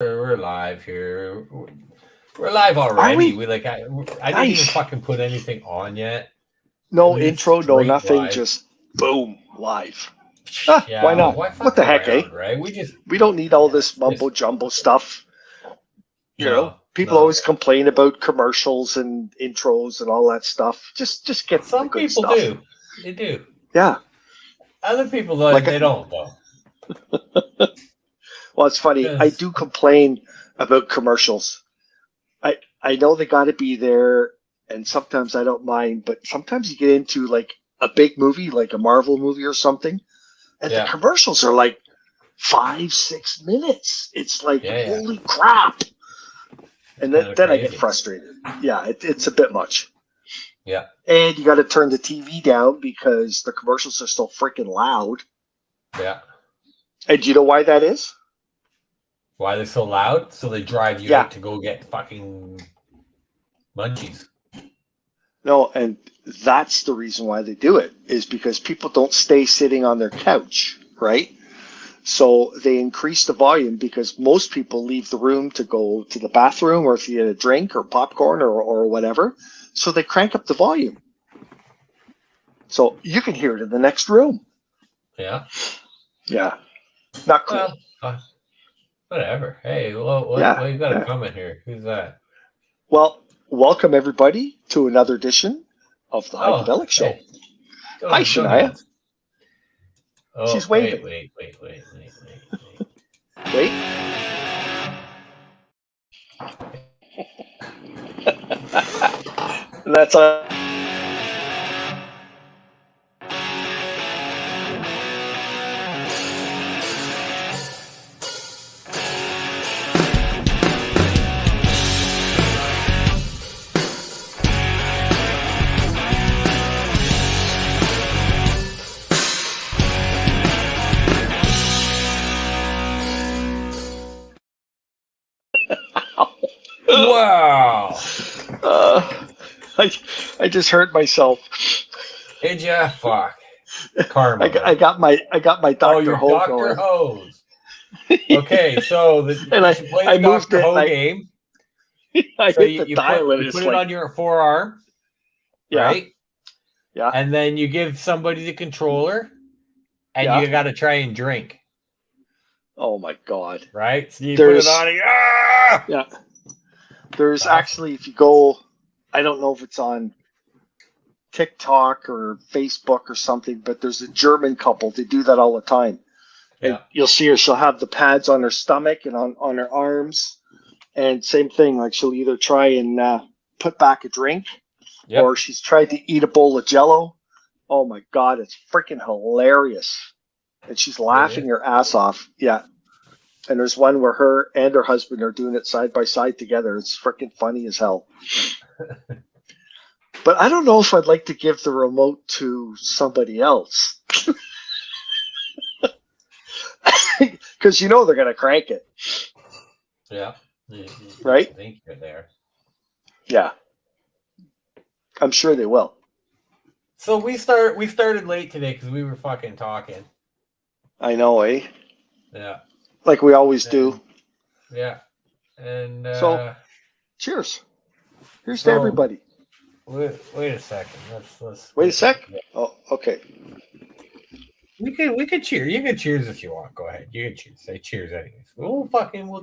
We're live here. We're live Are already. we? I didn't even Nice. fucking put anything on yet. I No mean, it's intro, no straight nothing, live. just boom, live. Ah, why Yeah, not? why What fuck the heck, eh? around, right? We just We don't need all yeah, this mumbo just jumbo stuff. no, People no. always complain about commercials and intros and all that stuff. Just get to the Some good people stuff. do. They do. Yeah. Other people though, Like, they don't though. well, it's funny. I Because do complain about commercials. I know they got to be there, and sometimes I don't mind, but sometimes you get into like a big movie, like a Marvel movie or something, and the yeah, commercials are like 5, 6 minutes. It's like, yeah. holy crap. It's And kind of then I get crazy. frustrated. Yeah, it's a bit much. Yeah. And you got to turn the TV down because the commercials are so freaking loud. Yeah. And do you know why that is? Why they're so loud? So they drive you Yeah, out to go get fucking munchies. no, and that's the reason why they do it, is because people don't stay sitting on their couch, right? So they increase the volume because most people leave the room to go to the bathroom or to get a drink or popcorn or whatever. So they crank up the volume. So you can hear it in the next room. Yeah. Yeah. Not cool. Well, whatever. Hey, what Yeah. you got a Yeah. comment here? Who's that? Well, welcome everybody to another edition of the Oh, Heikadelic Show. hey, Hi, go Shania. ahead. Oh, She's waving. wait. Wait. And that's Wow. uh, I just hurt myself. Did ya? Fuck. Karma, I buddy. got my Oh, Dr. your Ho Dr. going. Hose. Okay, so And you should play I the moved Dr. it Ho and game. I So hit the dial and you it's put it like, on your forearm, yeah, right? yeah, And then you give somebody the controller, and yeah. you got to try and drink, Oh my God. right? So you put it There's, on. And, ah! yeah, there's Awesome. actually, if you go, I don't know if it's on TikTok or Facebook or something, but there's a German couple. They do that all the time. And Yeah. you'll see her, she'll have the pads on her stomach and on her arms. And same thing, like she'll either try and put back a drink or Yep. she's tried to eat a bowl of jello. Oh my God, it's freaking hilarious. And she's It laughing is. her ass off. Yeah. And there's one where her and her husband are doing it side by side together. It's freaking funny as hell. But I don't know if I'd like to give the remote to somebody else. Because you know they're going to crank it, Yeah. right? I think you're there. Yeah. I'm sure they will. So we started late today because we were fucking talking. I know, eh? Yeah. Like we always do. Yeah. And So, cheers. Here's to so everybody. wait a second. Let's Wait a sec. Oh, okay. We could cheer. You can cheers if you want. Go ahead. You can cheers. Say cheers anyways. We'll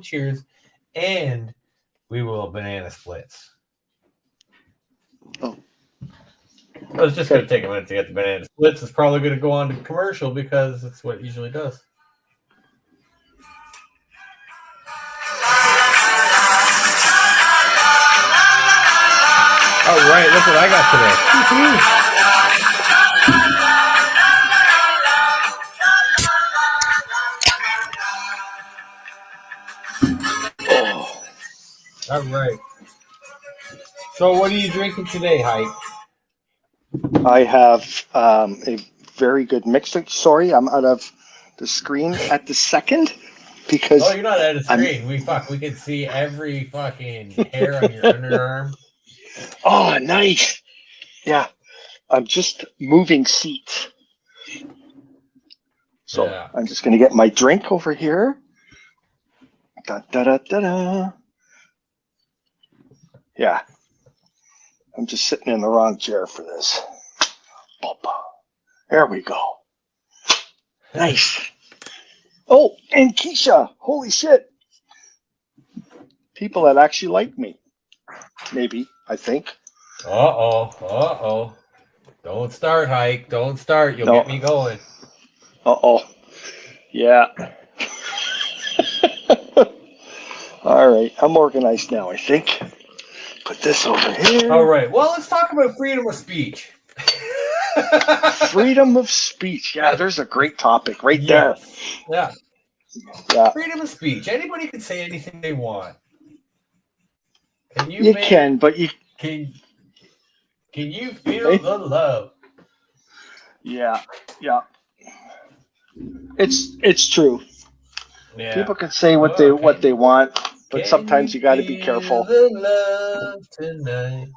cheers, and we will banana splits. Oh. I was just gonna take a minute to get the banana splits. It's probably gonna go on to commercial because it's what it usually does. All right, look what I got Oh. today. All right. So, what are you drinking today, Hype? I have a very good mixer. Sorry, I'm out of the screen at the second because Oh, you're not out of I'm. screen. We can see every fucking hair on your underarm. Oh, nice. Yeah, I'm just moving seats. So Yeah. I'm just going to get my drink over here. Da, da, da, da, da. Yeah. I'm just sitting in the wrong chair for this. There we go. Nice. Oh, and Keisha. Holy shit. People that actually like me. Maybe, I think. Uh-oh. Don't start, Hike. Don't start. You'll No. get me going. Uh-oh. Yeah. All right. I'm organized now, I think. Put this over here. All right. Well, let's talk about freedom of speech. Freedom of speech. Yeah, there's a great topic right there. Yeah. Yeah. Freedom of speech. Anybody can say anything they want. Can you can, but you can you feel the love? Yeah. It's true. Yeah. People can say what they want, but Can sometimes you got to be careful. The love tonight.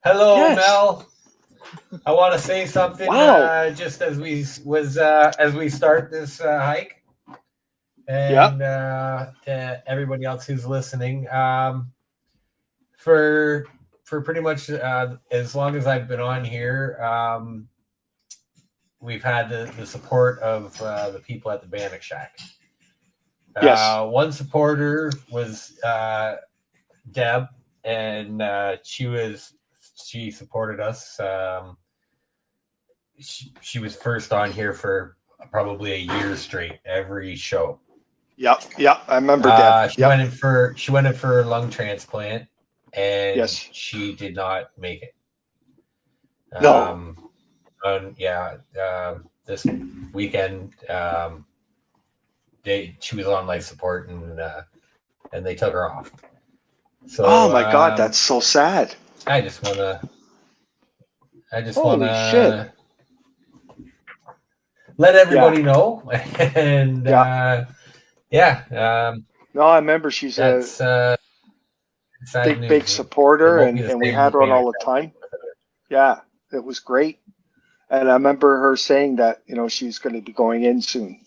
Hello, Yes. Mel. I want to say something. Wow. Just as we start this hike, and to everybody else who's listening, for pretty much as long as I've been on here, we've had the support of the people at the Bannock Shack. Yes. One supporter was Deb, and she supported us. She was first on here for probably a year straight, every show. Yep. I remember Deb. She went in for a lung transplant, and Yes. she did not make it. No. This weekend, she was on life support, and they took her off. So, oh my God, that's so sad. I just want Holy to shit. let everybody know, and no, I remember she's a big supporter, and we had her on all the time. Yeah, it was great. And I remember her saying that, she's going to be going in soon.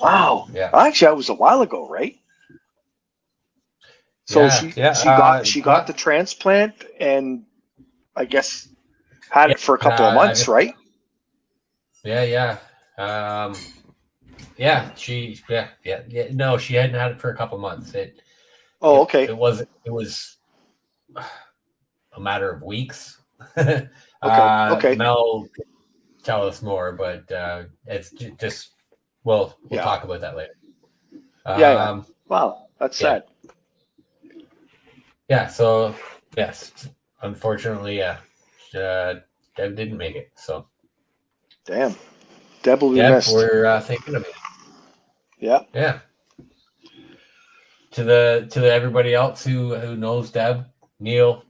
Wow. Yeah. Actually, that was a while ago, right? So she got the transplant, and I guess had it for a couple of months, right? Yeah. No, she hadn't had it for a couple of months. Okay. It was a matter of weeks. Okay. Mel could tell us more, but it's just we'll talk about that later. Yeah. Wow, that's sad. Yeah. So yes, unfortunately, Deb didn't make it. So damn, Deb will be missed. We're thinking of it. Yeah. To everybody else who knows Deb, Neil,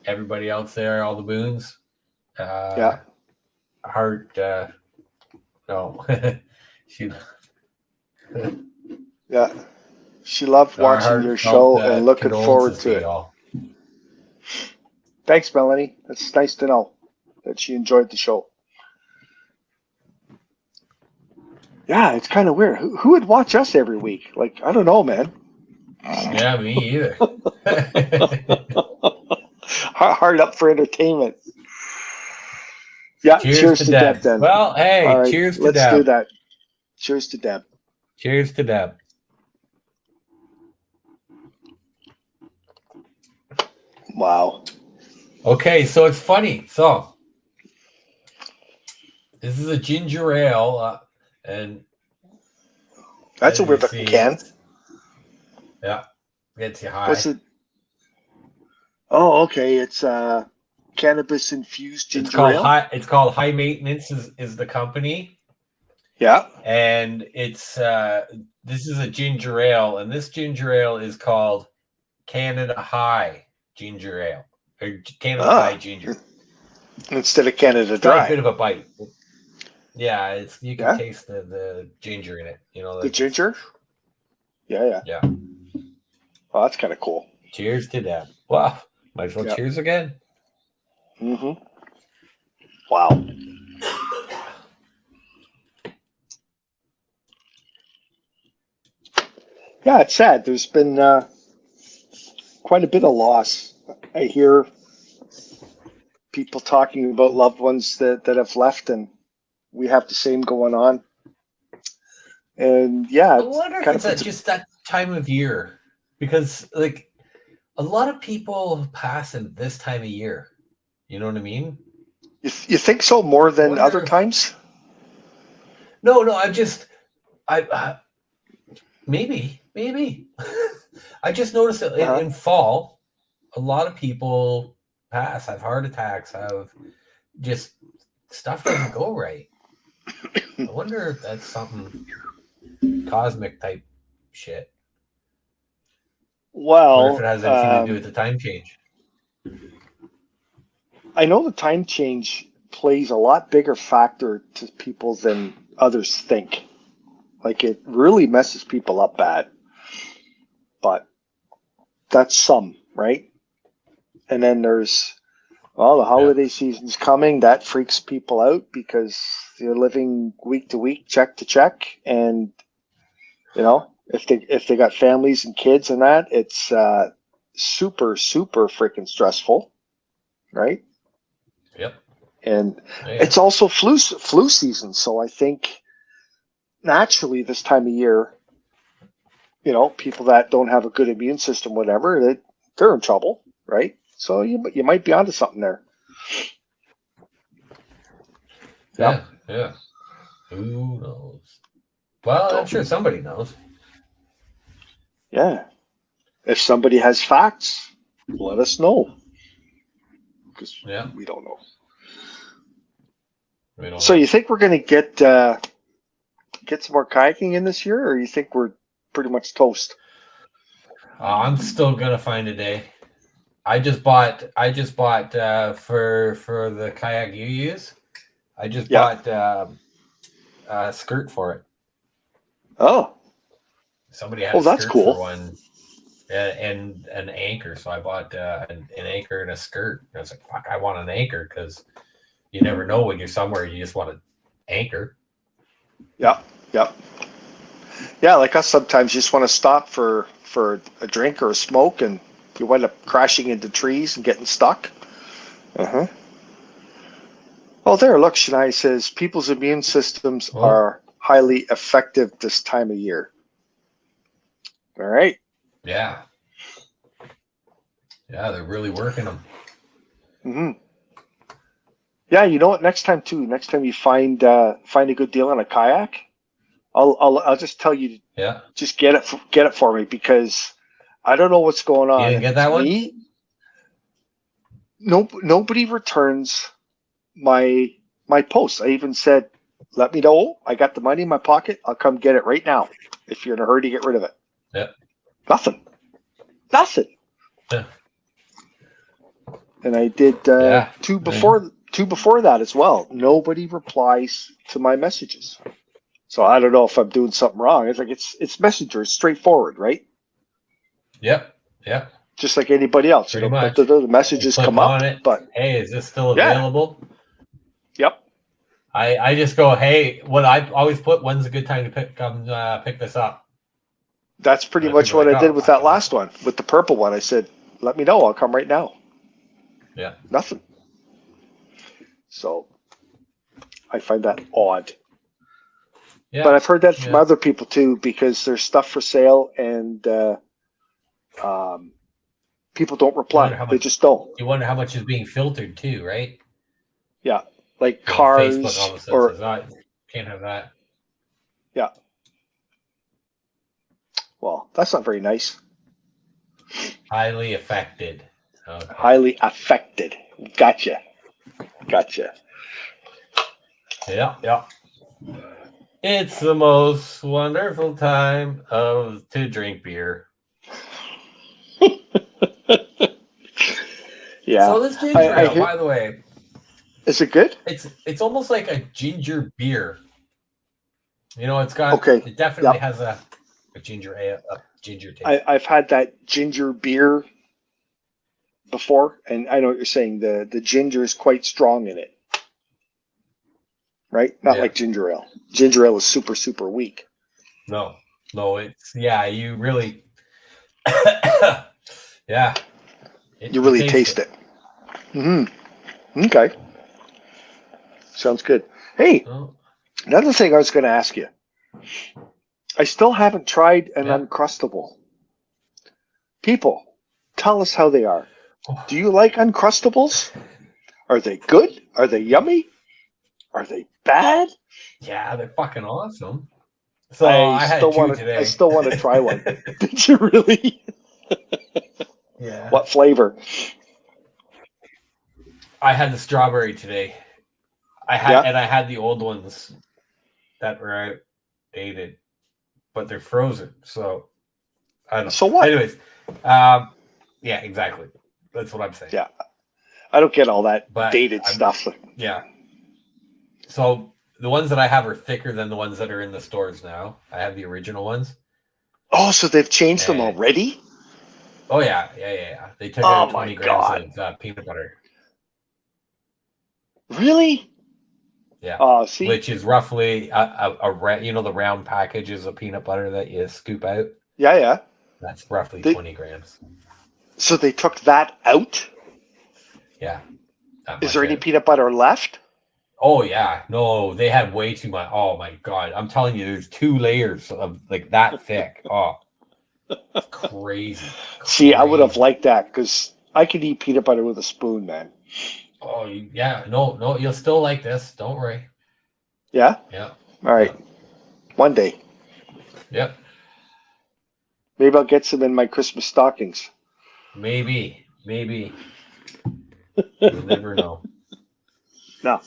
everybody else there, all the Boons. Heart. No, she. Yeah, she loved watching your show and looking forward to it. All. Thanks, Melanie. That's nice to know that she enjoyed the show. Yeah, it's kind of weird. Who would watch us every week? Like, I don't know, man. Yeah, me either. Hard up for entertainment. Yeah, cheers to Deb then. Well, hey, right, cheers to Deb. Let's do that. Cheers to Deb. Wow. Okay, so it's funny. So this is a ginger ale, and that's a weird looking can. Yeah, gets you high. What's it? Oh, okay. It's cannabis infused ginger ale. It's called High Maintenance is the company. Yeah. And it's this is a ginger ale, and this ginger ale is called Canada High Ginger Ale, or Canada High Ginger. Instead of Canada it's Dry. Got a bit of a bite. Yeah, you can taste the ginger in it. The ginger. Yeah. Oh, that's kind of cool. Cheers to that. Wow. Might as well cheers again. Mm-hmm. Wow. Yeah, it's sad. There's been quite a bit of loss. I hear people talking about loved ones that have left, and we have the same going on. And yeah, I it's wonder if kind it's of puts. just that time of year, because like a lot of people pass in this time of year. You know what I mean? You think so more I than other wonder if times? no. I maybe. I just noticed that Uh-huh. in fall, a lot of people pass, have heart attacks, have just stuff doesn't go right. I wonder if that's something cosmic type shit, or if it Well, has anything to do with the time change. I know the time change plays a lot bigger factor to people than others think. Like it really messes people up bad. But that's some, right? And then there's the Yeah, holiday season's coming. That freaks people out because you're living week to week, check to check, and if they got families and kids and that, it's super freaking stressful, right? yep, And yeah, it's also flu season, so I think naturally this time of year, people that don't have a good immune system, whatever, they're in trouble, right? So you might be onto something there. Yep. yeah. Who knows? Well, I'm So sure somebody knows. yeah, if somebody has facts, let us know because Yeah, we don't know. we don't So know. you think we're going to get some more kayaking in this year, or you think we're pretty much toast? I'm still gonna find a day. I just bought for the kayak you use. I just Yeah. bought a skirt for it. Oh, Somebody had oh, a that's skirt for cool. one and an anchor, so I bought an anchor and a skirt. And I was like, "Fuck, I want an anchor because you never know when you're somewhere. You just want an anchor." Yeah. Yeah. Yeah. Like us, sometimes you just want to stop for a drink or a smoke, and you wind up crashing into trees and getting stuck. Uh huh. Oh, there. Look, Shania says people's immune systems Well, are highly effective this time of year. All right. yeah, yeah, they're really working them. Hmm. Yeah, you know what? Next time too. Next time you find a good deal on a kayak, I'll just tell you, Yeah, just get it for me because I don't know what's going you on. didn't If get it's that one? me, nobody returns my posts. I even said, let me know. I got the money in my pocket. I'll come get it right now. If you're in a hurry to get rid of it. Yeah, Nothing. Nothing. yeah, And I did yeah. two before that as well. Nobody replies to my messages. So I don't know if I'm doing something wrong. It's like it's Messenger, it's straightforward, right? Yep, yep. Just like anybody else, Pretty much. the You messages click come up, on it. but Hey, is this still yeah, available? yep, I just go, hey, what I always put, when's a good time to pick this up? that's pretty And much people are what like, I did oh, with fuck that it. last one, with the purple one. I said, let me know, I'll come right now. Yeah, Nothing. So I find that odd. But yeah, I've heard that from yeah. other people too, because there's stuff for sale and um, people don't You wonder reply. how They much. just don't. You wonder how much is being filtered too, right? Yeah, like Well, Facebook all cars of a sudden or says, "Oh, can't have that." yeah. Well, that's not very nice. Highly affected. Okay. Highly affected. Gotcha. Gotcha. Yeah, yeah. It's the most wonderful time of to drink beer. Yeah. So this ginger I ale, hear. by the way, Is it good? it's almost like a ginger beer. You know, Okay. it definitely Yep. has a ginger ale, a ginger taste. I've had that ginger beer before, and I know what you're saying. The ginger is quite strong in it, right? Not Yeah. like ginger ale. Ginger ale is super weak. No. No, it's you really, yeah, You you really taste taste it. it. Okay. Sounds good. Hey, Oh, another thing I was going to ask you. I still haven't tried an yeah. Uncrustable. People, tell us how they are. Do Oh, you like Uncrustables? Are they good? Are they yummy? Are they bad? yeah, they're fucking awesome. So I had two I today. still want to try one. Did you really? Yeah, What flavor? I had the strawberry today. Yeah. I had the old ones that were outdated, but they're frozen. So I don't know. So what? Anyways, um, yeah, exactly. That's what I'm saying. Yeah. I don't get all that But dated stuff. yeah. So the ones that I have are thicker than the ones that are in the stores now. I have the original ones, Oh, so they've changed them and already? oh yeah. They took Oh out my 20 grams God. of peanut butter. Really? Yeah, See? which is roughly the round packages of peanut butter that you scoop out. Yeah, yeah. That's roughly They, 20 grams. so they took that out? Yeah, that Is there much any out. peanut butter left? Oh yeah, no, they had way too much. Oh my god, I'm telling you, there's 2 layers of like that thick. Oh, it's crazy, See, I would have crazy. liked that because I could eat peanut butter with a spoon, man. Oh yeah, no, you'll still like this. Don't worry. Yeah? Yeah, All right. yeah, One day. yep. Maybe I'll get some in my Christmas stockings. Maybe. You'll never know. No.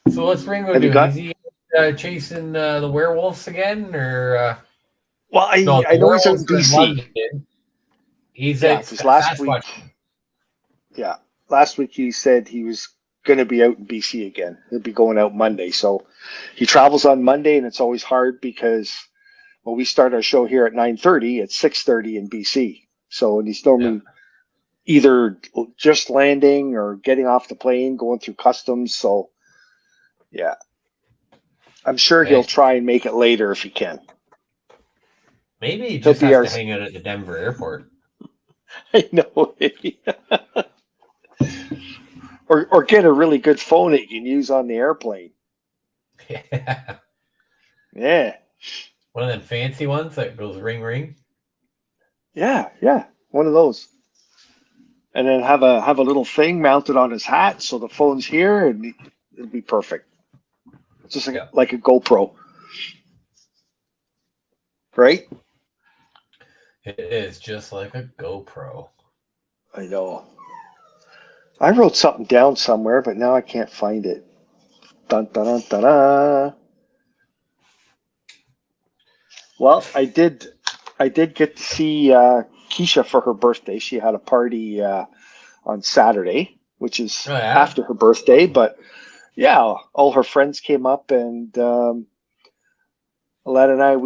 So what's Ringo Have you doing? Is got? he chasing the werewolves again, or Well, no? I The know he's out in werewolves are in BC. London. He's Yeah, at because last Sasquatch. week, yeah, last week he said he was going to be out in BC again. He'll be going out Monday. So he travels on Monday, and it's always hard because when we start our show here at 9:30, it's 6:30 in BC. So and he's Yeah. normally either just landing or getting off the plane, going through customs. So yeah, I'm sure he'll Hey, try and make it later if he can. maybe he He'll just be has our. to hang out at the Denver airport. I know. Or get a really good phone that you can use on the airplane. Yeah. Yeah. One of them fancy ones that goes ring ring. Yeah. One of those. And then have a little thing mounted on his hat so the phone's here and it'll be perfect. It's just Yeah, like a GoPro, right? it is just like a GoPro. I know. I wrote something down somewhere, but now I can't find it. Dun dun dun dun dun. Well, I did get to see Keisha for her birthday. She had a party on Saturday, which is Oh yeah, after her birthday. awesome. But yeah, all her friends came up, and Alana and I,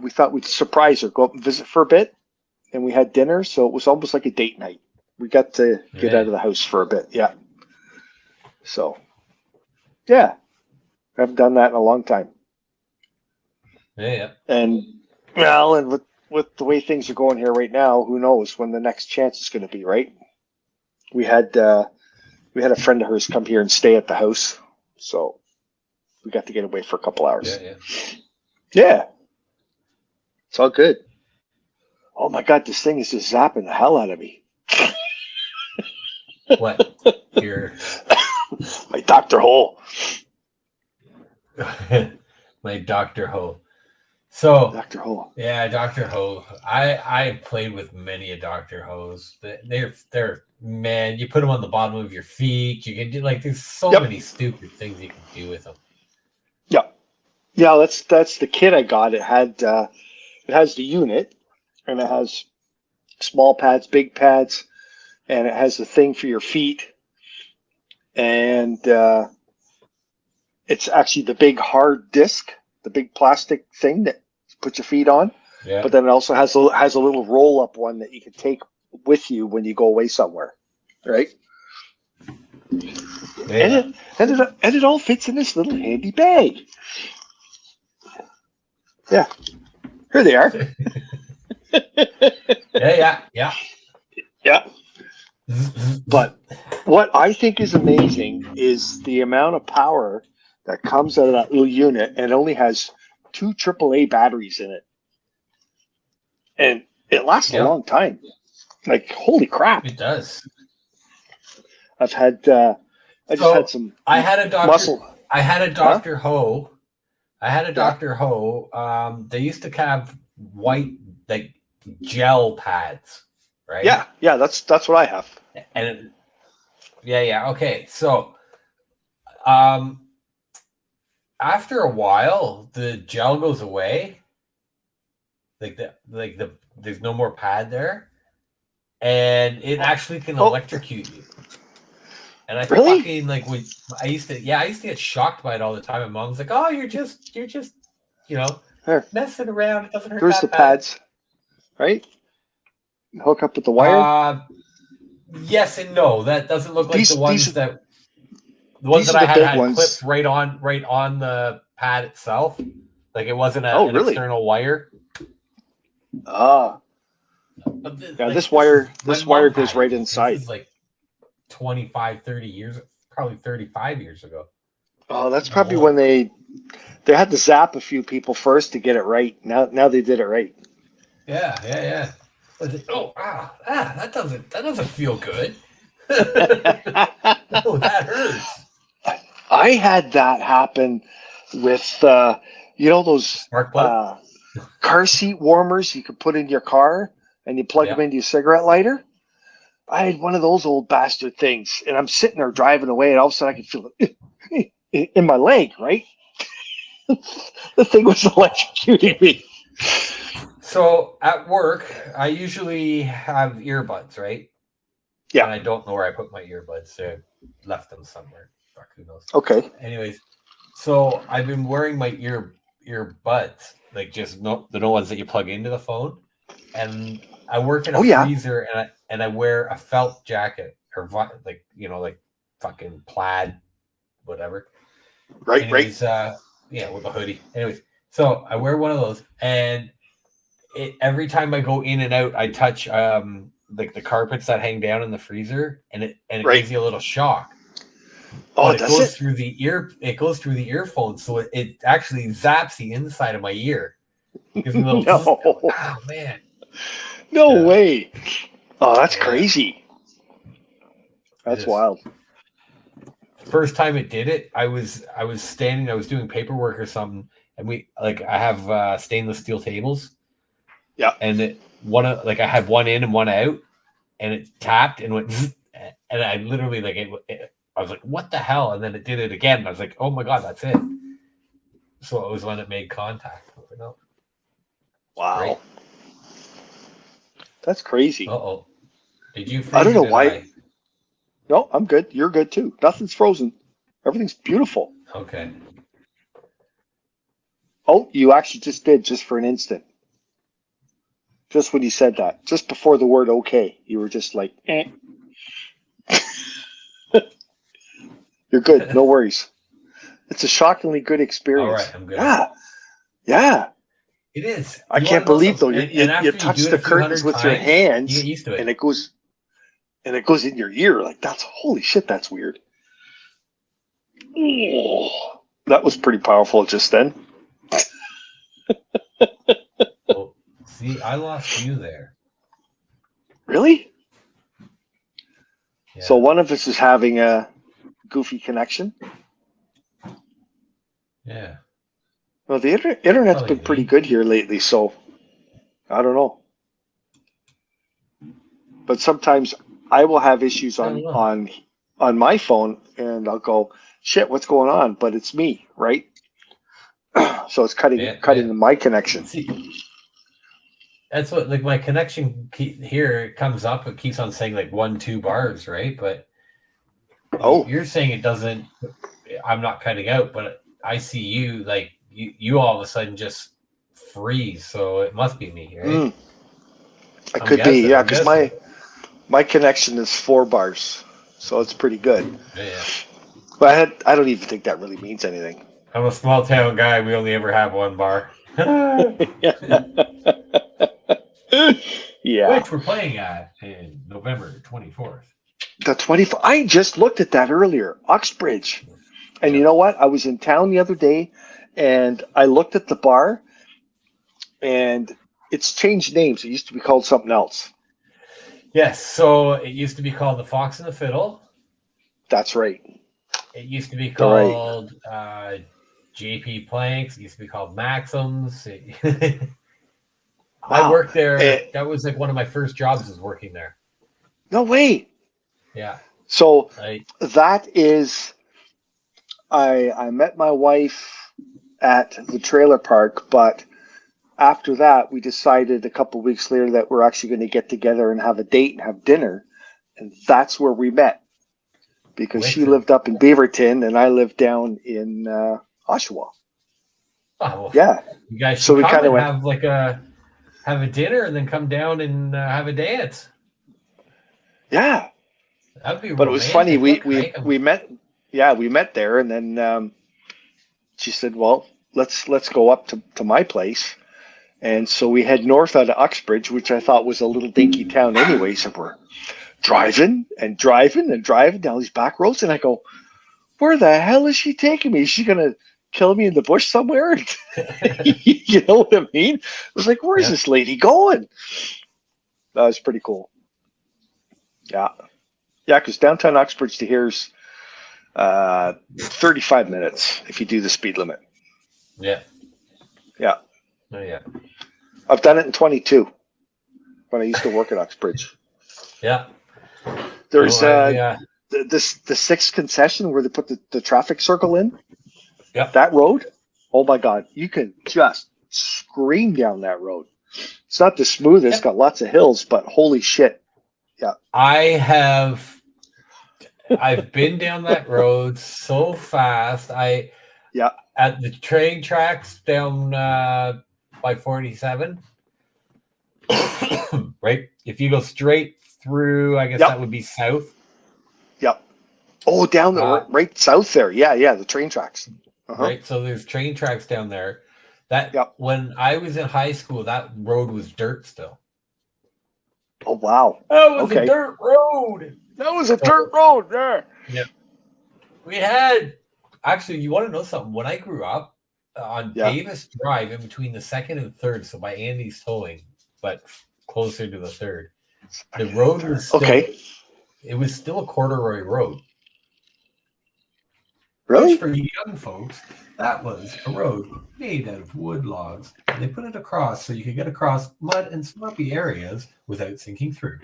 we thought we'd surprise her, go up and visit for a bit, and we had dinner. So it was almost like a date night. We got to get out Yeah, of the house for a bit. Yeah. So yeah, I haven't done that in a long time. yeah. And well, and with the way things are going here right now, who knows when the next chance is going to be, right? We had we had a friend of hers come here and stay at the house, so we got to get away for a couple hours. Yeah. Yeah, it's all good. Oh my god, this thing is just zapping the hell out of me. What? Your My Dr. Hole. my Doctor Ho. So Dr. Hole. yeah, Doctor Ho. I played with many a Doctor Ho's. They're man. You put them on the bottom of your feet. You can do like there's so Yep. many stupid things you can do with them. Yep. Yeah, that's the kit I got. It has the unit and it has small pads, big pads, and it has the thing for your feet. And it's actually the big hard disc, the big plastic thing that you put your feet on. Yeah, But then it also has a little roll up one that you can take with you when you go away somewhere, right? yeah. And it all fits in this little handy bag. Yeah. Here they are. Yeah. Yeah. But what I think is amazing is the amount of power that comes out of that little unit, and it only has 2 AAA batteries in it. And it lasts a Yep. long time. Like, holy crap. It does. I've had, I just had some I had a Dr. muscle. I had a Dr. Ho. I had a Yeah. Dr. Ho. They used to have white, like, gel pads, right? Yeah, that's what I have. And okay. So, after a while, the gel goes away. There's no more pad there, and it actually can electrocute you. And I Really? fucking when I used to get shocked by it all the time. And mom's like, "Oh, you're just There. messing around. It doesn't hurt There's that the bad." pads, right? Hook up with the wire. Yes and no. That doesn't look like the ones that I the big had ones. clips right on the pad itself. Like it wasn't an really? external wire. Yeah, this wire goes right inside. This is like 25, 30 years, probably 35 years ago. Oh, that's probably when they had to zap a few people first to get it right. Now they did it right. Yeah. That doesn't feel good. Oh, that hurts. I had that happen with those car seat warmers you could put in your car and you plug them into your cigarette lighter. I had one of those old bastard things, and I'm sitting there driving away, and all of a sudden I could feel it in my leg, right? The thing was electrocuting me. So at work, I usually have earbuds, right? Yeah. And I don't know where I put my earbuds. So I left them somewhere. Fuck, who knows? Okay. Anyways, so I've been wearing my earbuds, like just the ones that you plug into the phone, and I work in a freezer, and I wear a felt jacket or like fucking plaid, whatever. Right. Anyways, with a hoodie. Anyways, so I wear one of those, and every time I go in and out, I touch like the carpets that hang down in the freezer, and it gives you a little shock. Oh, but it goes through the ear. It goes through the earphone, so it actually zaps the inside of my ear. Gives me a little. Oh man. No way. Oh, that's crazy. That's wild. First time it did it, I was standing. I was doing paperwork or something, and I have stainless steel tables. Yeah. And I had one in and one out, and it tapped and went, and I literally I was like, "What the hell?" And then it did it again. And I was like, "Oh my god, that's it!" So it was when it made contact. I was like, "Oh, wow, great. That's crazy." Uh-oh. Did you? I don't know why. No, I'm good. You're good too. Nothing's frozen. Everything's beautiful. Okay. Oh, you actually just did, just for an instant. Just when you said that, just before the word "okay," you were just like, eh. You're good. No worries. It's a shockingly good experience. All right, I'm good. Yeah. It is. I can't believe though. You touch the curtains with your hands, you get used to it, and it goes in your ear. Like, that's holy shit. That's weird. Oh, that was pretty powerful just then. Well, see, I lost you there. Really? Yeah. So one of us is having a goofy connection. Yeah. Well, the internet's been pretty good here lately, so I don't know. But sometimes I will have issues on my phone, and I'll go, "Shit, what's going on?" But it's me, right? So it's cutting my connection. See, that's what my connection here, it comes up. It keeps on saying 1-2 bars, right? But you're saying it doesn't. I'm not cutting out, but I see you you all of a sudden just freeze. So it must be me, right? It could be, yeah, because my connection is 4 bars, so it's pretty good. Yeah. But I don't even think that really means anything. I'm a small town guy. We only ever have 1 bar. Yeah. Which we're playing at in November 24th. The 24. I just looked at that earlier. Uxbridge. And you Yeah. know what? I was in town the other day and I looked at the bar and it's changed names. It used to be called something else. Yes. So it used to be called the Fox and the Fiddle. That's right. It used to be You're right. called JP Planks. It used to be called Maxims. I Wow. worked there. That was like one of my first jobs was working there. No way. Yeah. So that is, I met my wife at the trailer park, but after that, we decided a couple of weeks later that we're actually going to get together and have a date and have dinner. And that's where we met because she lived up in Beaverton and I lived down in Oshawa. Oh, well, yeah. You guys should so we come kind of and have a dinner and then come down and have a dance. Yeah. That'd be But romantic. It was funny. We met. Yeah, we met there, and then she said, "Well, let's go up to my place." And so we head north out of Uxbridge, which I thought was a little dinky town anyway. So we're driving and driving and driving down these back roads, and I go, "Where the hell is she taking me? Is she gonna kill me in the bush somewhere?" You know what I mean? I was like, "Where's this lady going?" That was pretty cool. Yeah. Yeah, because downtown Uxbridge to here's 35 minutes if you do the speed limit. Yeah. Yeah. Oh, yeah. I've done it in 22 when I used to work at Uxbridge. Yeah. There's the sixth concession where they put the traffic circle in. Yeah. That road, oh my God, you can just scream down that road. It's not the smoothest, got lots of hills, but holy shit. Yeah. I've been down that road so fast. At the train tracks down by 47. Right? If you go straight through, I guess that would be south. Yep. Oh, down right south there. Yeah, the train tracks. Right. So there's train tracks down there. When I was in high school, that road was dirt still. Oh wow. That was a dirt road. That was a dirt road there. Yeah. We had actually, you want to know something? When I grew up on Davis Drive, in between the second and third, so by Andy's Towing, but closer to the third, the road was still, it was still a corduroy road. Really? Which for you young folks, that was a road made out of wood logs. And they put it across so you could get across mud and swampy areas without sinking through.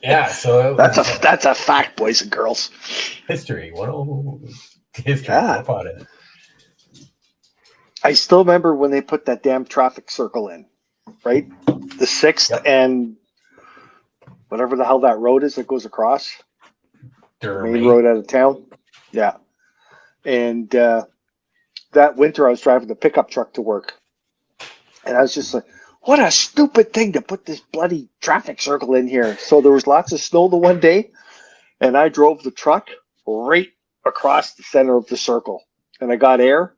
Yeah, so that's a fact, boys and girls. History. History. About it. I still remember when they put that damn traffic circle in, right? The 6th and whatever the hell that road is that goes across. The main road out of town. Yeah. And that winter I was driving the pickup truck to work. And I was just like, what a stupid thing to put this bloody traffic circle in here. So there was lots of snow the one day, and I drove the truck right across the center of the circle. And I got air,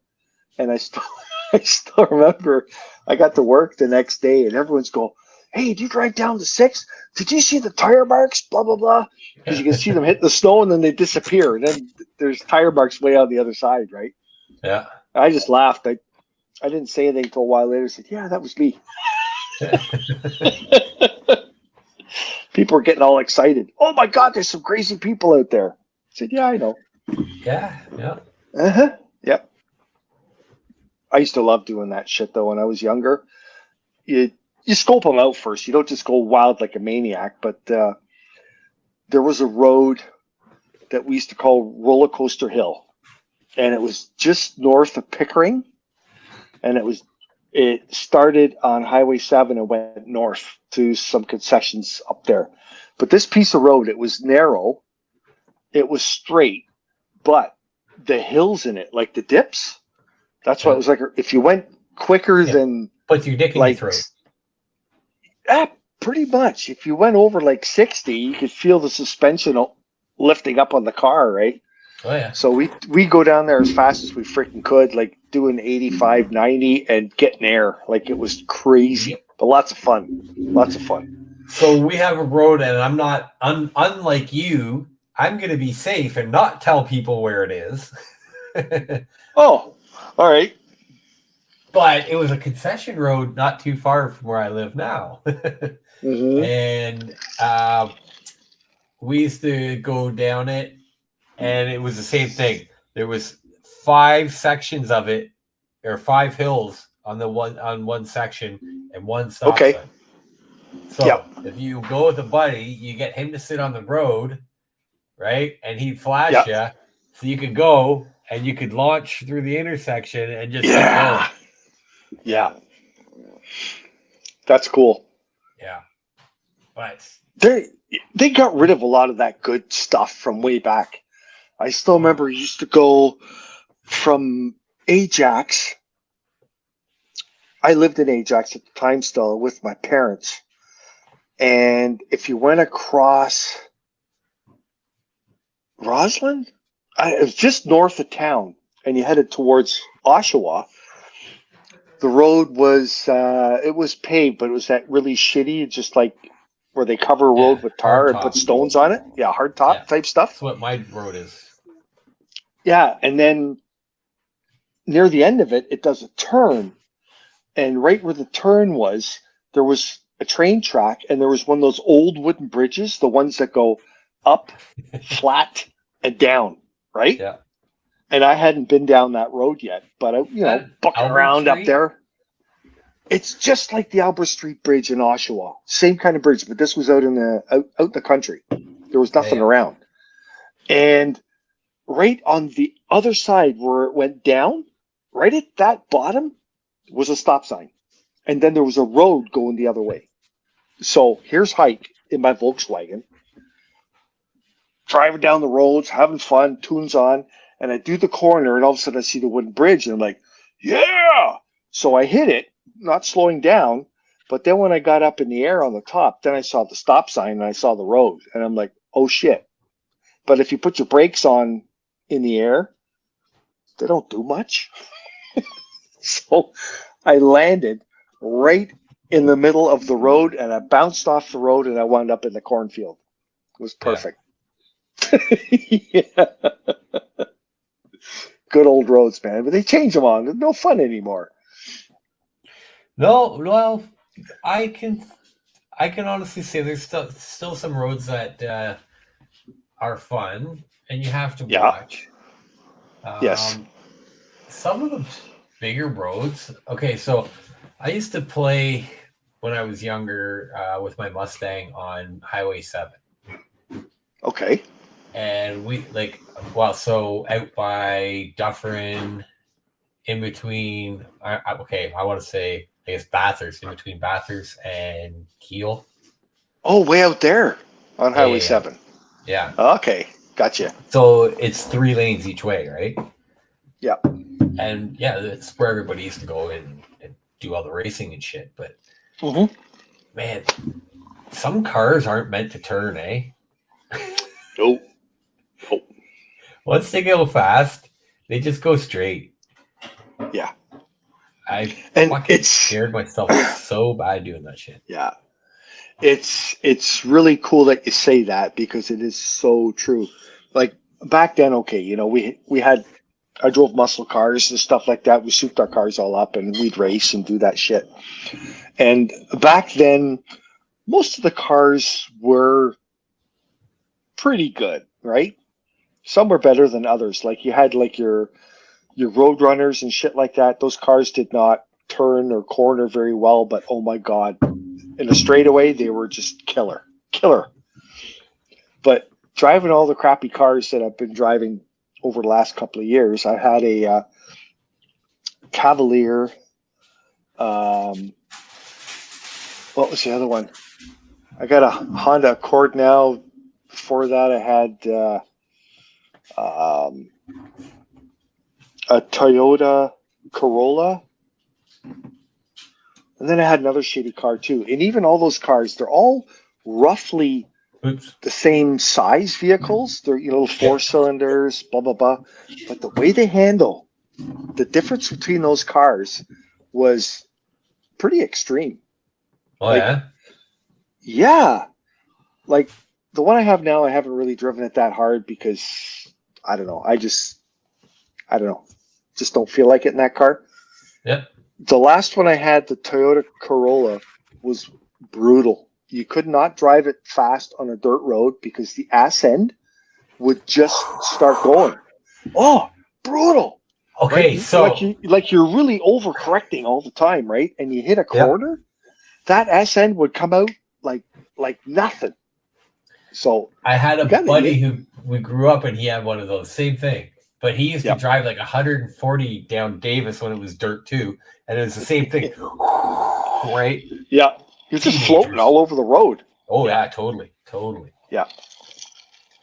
and I still remember I got to work the next day, and everyone's going, hey, did you drive down the 6th? Did you see the tire marks? Blah, blah, blah. Because you can see them hit the snow, and then they disappear. And then there's tire marks way on the other side, right? Yeah. I just laughed. I didn't say anything until a while later. I said, yeah, that was me. People were getting all excited. Oh my God, there's some crazy people out there. I said, yeah, I know. Yeah. Yep. I used to love doing that shit though when I was younger. You scope them out first. You don't just go wild like a maniac. But there was a road that we used to call Roller Coaster Hill, and it was just north of Pickering, and it started on Highway 7 and went north to some concessions up there. But this piece of road, it was narrow, it was straight, but the hills in it, like the dips, that's why it was like, if you went quicker than... Puts your dick in your throat. Pretty much. If you went over like 60, you could feel the suspension lifting up on the car, right? Oh yeah. So we go down there as fast as we freaking could, like doing 85, 90 and getting air. Like it was crazy, but lots of fun. Lots of fun. So we have a road, and I'm not unlike you. I'm going to be safe and not tell people where it is. Oh, all right. But it was a concession road not too far from where I live now. Mm-hmm. And we used to go down it, and it was the same thing. There was 5 sections of it, or 5 hills on one section and one stop Okay. sign. Yeah. So if you go with a buddy, you get him to sit on the road, right? And he'd flash Yeah. you, so you could go and you could launch through the intersection and just keep going. Yeah. Yeah. That's cool. Yeah. But They got rid of a lot of that good stuff from way back. I still remember you used to go from Ajax. I lived in Ajax at the time still with my parents. And if you went across Roslyn, it was just north of town, and you headed towards Oshawa. The road was it was paved, but it was that really shitty, just like where they cover a road yeah, with hard tar and put top. stones on it. Yeah, hard Yeah. top type stuff. That's what my road is. Yeah, and then near the end of it, it does a turn, and right where the turn was, there was a train track, and there was one of those old wooden bridges, the ones that go up, flat, and down, right? Yeah. And I hadn't been down that road yet, but That bucking Albert around up Street? there. It's just like the Albert Street Bridge in Oshawa, same kind of bridge, but this was out in the country. There was nothing Yeah. around, and right on the other side where it went down, right at that bottom was a stop sign, and then there was a road going the other way. So here's Hike in my Volkswagen, driving down the roads, having fun, tunes on, and I do the corner, and all of a sudden I see the wooden bridge, and I'm like, yeah! So I hit it, not slowing down, but then when I got up in the air on the top, then I saw the stop sign, and I saw the road, and I'm like, oh shit. But if you put your brakes on in the air, they don't do much. So I landed right in the middle of the road, and I bounced off the road, and I wound up in the cornfield. It was perfect. Yeah. Good old roads, man. But they change them on. There's no fun anymore. No, well, I can honestly say there's still some roads that are fun and you have to Yeah. watch. Yes. Some of the bigger roads. Okay, so I used to play when I was younger with my Mustang on Highway 7. Okay. And so out by Dufferin, in between, I want to say, I guess Bathurst, in between Bathurst and Kiel. Oh, way out there on Highway 7. Yeah. Okay. Gotcha. So it's 3 lanes each way, right? Yeah. And yeah, that's where everybody used to go and do all the racing and shit. But man, some cars aren't meant to turn, eh? Nope. Once they go fast, they just go straight. Yeah. I fucking scared myself so bad doing that shit. Yeah. It's really cool that you say that because it is so true. Like back then, okay, I drove muscle cars and stuff like that. We souped our cars all up and we'd race and do that shit. And back then, most of the cars were pretty good, right? Some were better than others. Like you had like your road runners and shit like that. Those cars did not turn or corner very well, but oh my God, in a straightaway, they were just killer. But driving all the crappy cars that I've been driving over the last couple of years, I had a Cavalier. What was the other one? I got a Honda Accord now. Before that, I had a Toyota Corolla. And then I had another shitty car too. And even all those cars, they're all roughly Oops. the same size vehicles. They're, you know, 4 cylinders, blah, blah, blah. But the way they handle, the difference between those cars was pretty extreme. Oh, Like, yeah? yeah. Like the one I have now, I haven't really driven it that hard because I don't know. I don't know. Just don't feel like it in that car. Yep. The last one I had, the Toyota Corolla, was brutal. You could not drive it fast on a dirt road because the ass end would just start going. Oh, brutal. Okay, Right? so... Like you're really overcorrecting all the time, right? And you hit a Yep. corner, that ass end would come out like nothing. So I had a gotta- buddy who we grew up and he had one of those, same thing. But he used to Yep. drive like 140 down Davis when it was dirt too. And it was the same thing. Right? yeah, you're just Teenagers. floating all over the road. Oh, yeah, totally. Totally. Yeah.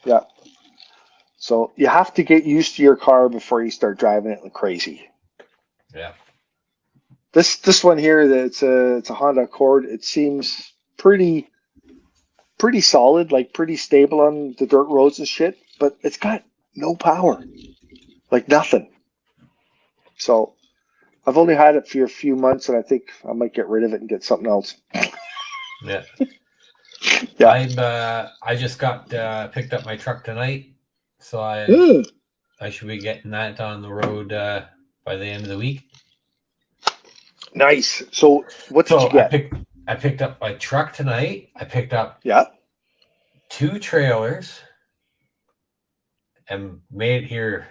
Yeah. So you have to get used to your car before you start driving it like crazy. Yeah. This one here, it's a Honda Accord. It seems pretty solid, like pretty stable on the dirt roads and shit. But it's got no power, like nothing. So I've only had it for a few months, and I think I might get rid of it and get something else. Yeah. Yeah. I just got picked up my truck tonight. So I should be getting that on the road by the end of the week. Nice. So what did you get? I picked up my truck tonight. I picked up 2 trailers and made it here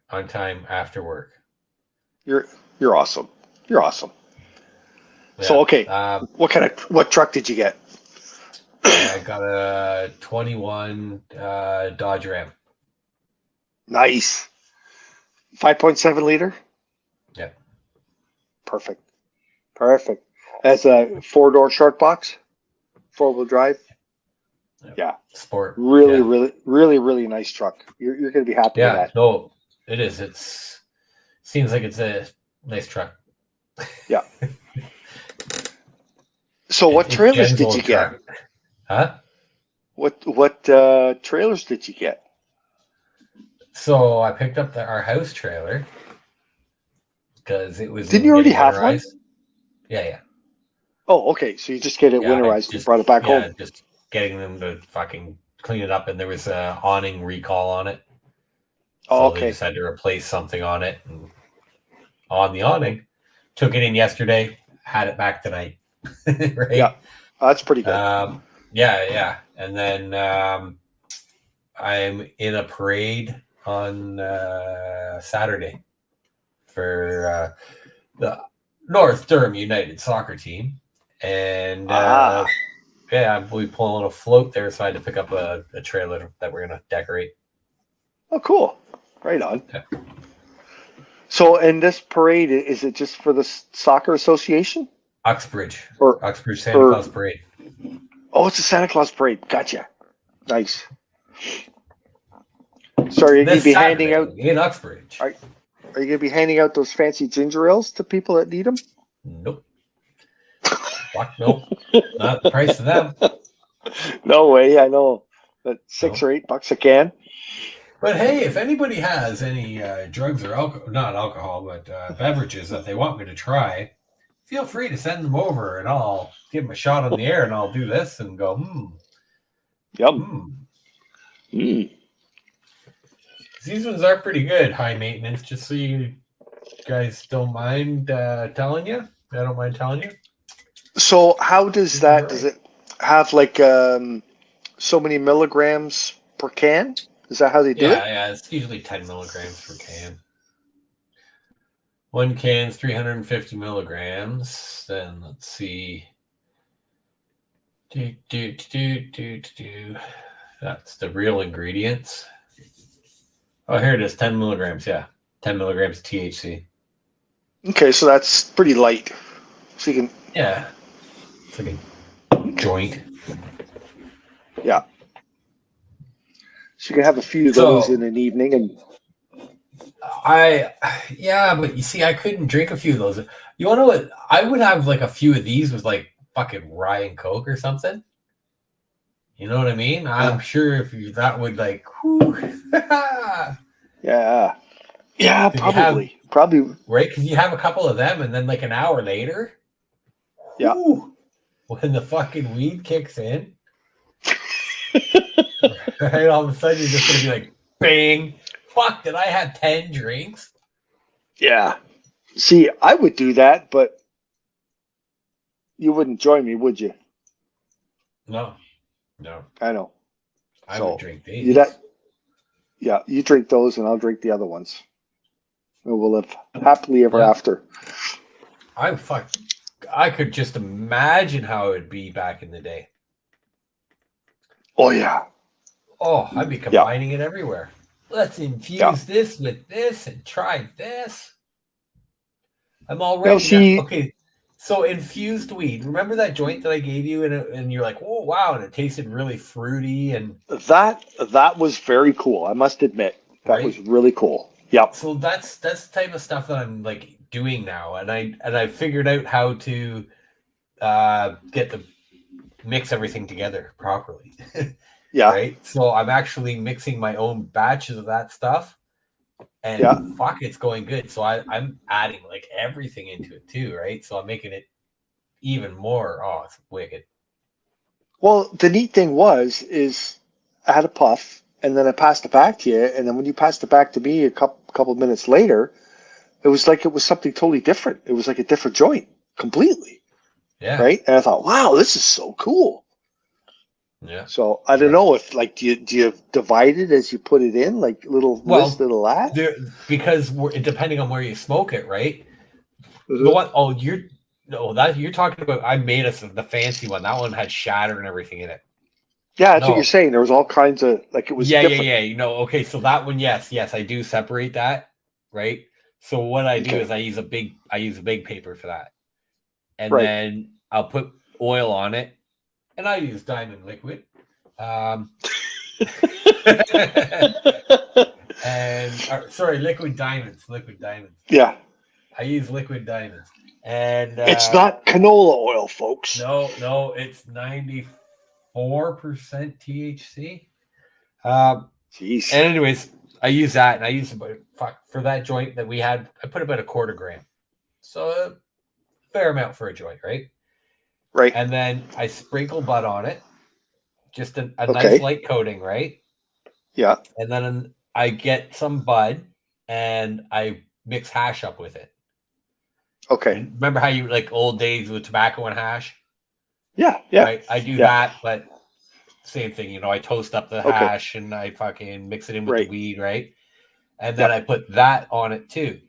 on time after work. You're awesome. You're awesome. Yeah. So okay, what truck did you get? I got a 21 Dodge Ram. Nice. 5.7 liter? Yeah. Perfect. That's a 4-door short box, 4-wheel drive. Yeah. Sport. Really nice truck. You're going to be happy with that. No, it is. Seems like it's a nice truck. Yeah. So what trailers did you get? Huh? What trailers did you get? So I picked up our house trailer because it was. Didn't you already have one? Yeah. Oh, okay. So you just get it winterized and brought it back home. Just getting them to fucking clean it up, and there was an awning recall on it. So they just had to replace something on it, and on the awning. Took it in yesterday. Had it back tonight. Right? Yeah, that's pretty good. Yeah. And then I'm in a parade on Saturday for the North Durham United soccer team. And we'll be pulling a float there, so I had to pick up a trailer that we're going to decorate. Oh, cool. Right on. Yeah. So, in this parade, is it just for the soccer association? Uxbridge Santa Claus Parade. Oh, it's a Santa Claus parade. Gotcha. Nice. So, are you going to be handing out in Uxbridge? Are you going to be handing out those fancy ginger ales to people that need them? Nope. Fuck no. Not the price of them. No way. I know. That $6 or $8 a can. But hey, if anybody has any drugs or not alcohol, but beverages that they want me to try, feel free to send them over, and I'll give them a shot on the air, and I'll do this and go, Yum. These ones are pretty good, high maintenance. Just so you guys don't mind telling you, I don't mind telling you. So how does that? Does it have like so many milligrams per can? Is that how they do it? Yeah, it's usually 10 milligrams per can. One can's 350 milligrams. Then let's see. That's the real ingredients. Oh, here it is, 10 milligrams. Yeah, 10 milligrams of THC. Okay, so that's pretty light. So you can. Yeah, it's like a joint. Yeah. So you can have a few of those in an evening, and but you see, I couldn't drink a few of those. You want to know what? I would have like a few of these with like fucking rye and Coke or something. You know what I mean? I'm Yeah. sure if you that would like, whew, Yeah. Yeah, because you have Probably. right because you have a couple of them, and then like an hour later, Yeah. whew, when the fucking weed kicks in, right? All of a sudden, you're just gonna be like, bang! Fuck! Did I have 10 drinks? Yeah. See, I would do that, but you wouldn't join me, would you? No, no. I know. I would So drink you these. that yeah, you drink those and I'll drink the other ones. And we'll live happily ever Yeah, after. I fuck. I could just imagine how it would be back in the day. Oh yeah. Oh, I'd be Yeah. combining it everywhere. Let's Yeah. infuse this with this and try this. I'm Now already not see okay. So infused weed. Remember that joint that I gave you, and you're like, "Oh wow!" And it tasted really fruity, and that was very cool. I must admit. That was right. really cool. Yep. So that's the type of stuff that I'm like doing now, and I figured out how to get the mix everything together properly. Yeah. Right. So I'm actually mixing my own batches of that stuff, and Yeah. fuck, it's going good. So I'm adding like everything into it too, right? So I'm making it even more. Oh, it's wicked. Well, the neat thing is I had a puff and then I passed it back to you, and then when you passed it back to me a couple minutes later, it was like it was something totally different. It was like a different joint completely, Yeah. right? And I thought, wow, this is so cool. Yeah. So I don't Yeah. know if like do you divide it as you put it in, like little this, Well, little that? there because depending on where you smoke it, right? The Mhm. one oh you're no that you're talking about. I made us the fancy one. That one had shatter and everything in it. Yeah, that's what you're No. saying. There was all kinds of like it was Yeah, yeah, different. yeah. You know, okay, so that one, yes, yes, I do separate that, right? So what I do Okay, is I use a big paper for that. And right. then I'll put oil on it, and I use diamond liquid. Um and sorry, liquid diamonds. Yeah, I use liquid diamonds. And it's not canola oil, folks. no, no, it's 94% THC. Um Jeez. and anyways, I use that, and I use about for that joint that we had. I put about a quarter gram, so a fair amount for a joint, right? Right. And then I sprinkle bud on it, just a nice Okay. light coating, right? Yeah. And then I get some bud and I mix hash up with it. Okay. Remember how you like old days with tobacco and hash, Yeah. Yeah. right? I do Yeah. that, but same thing. You know, I toast up the Okay. hash and I fucking mix it in with the Right. weed, right? And then Yeah. I put that on it too.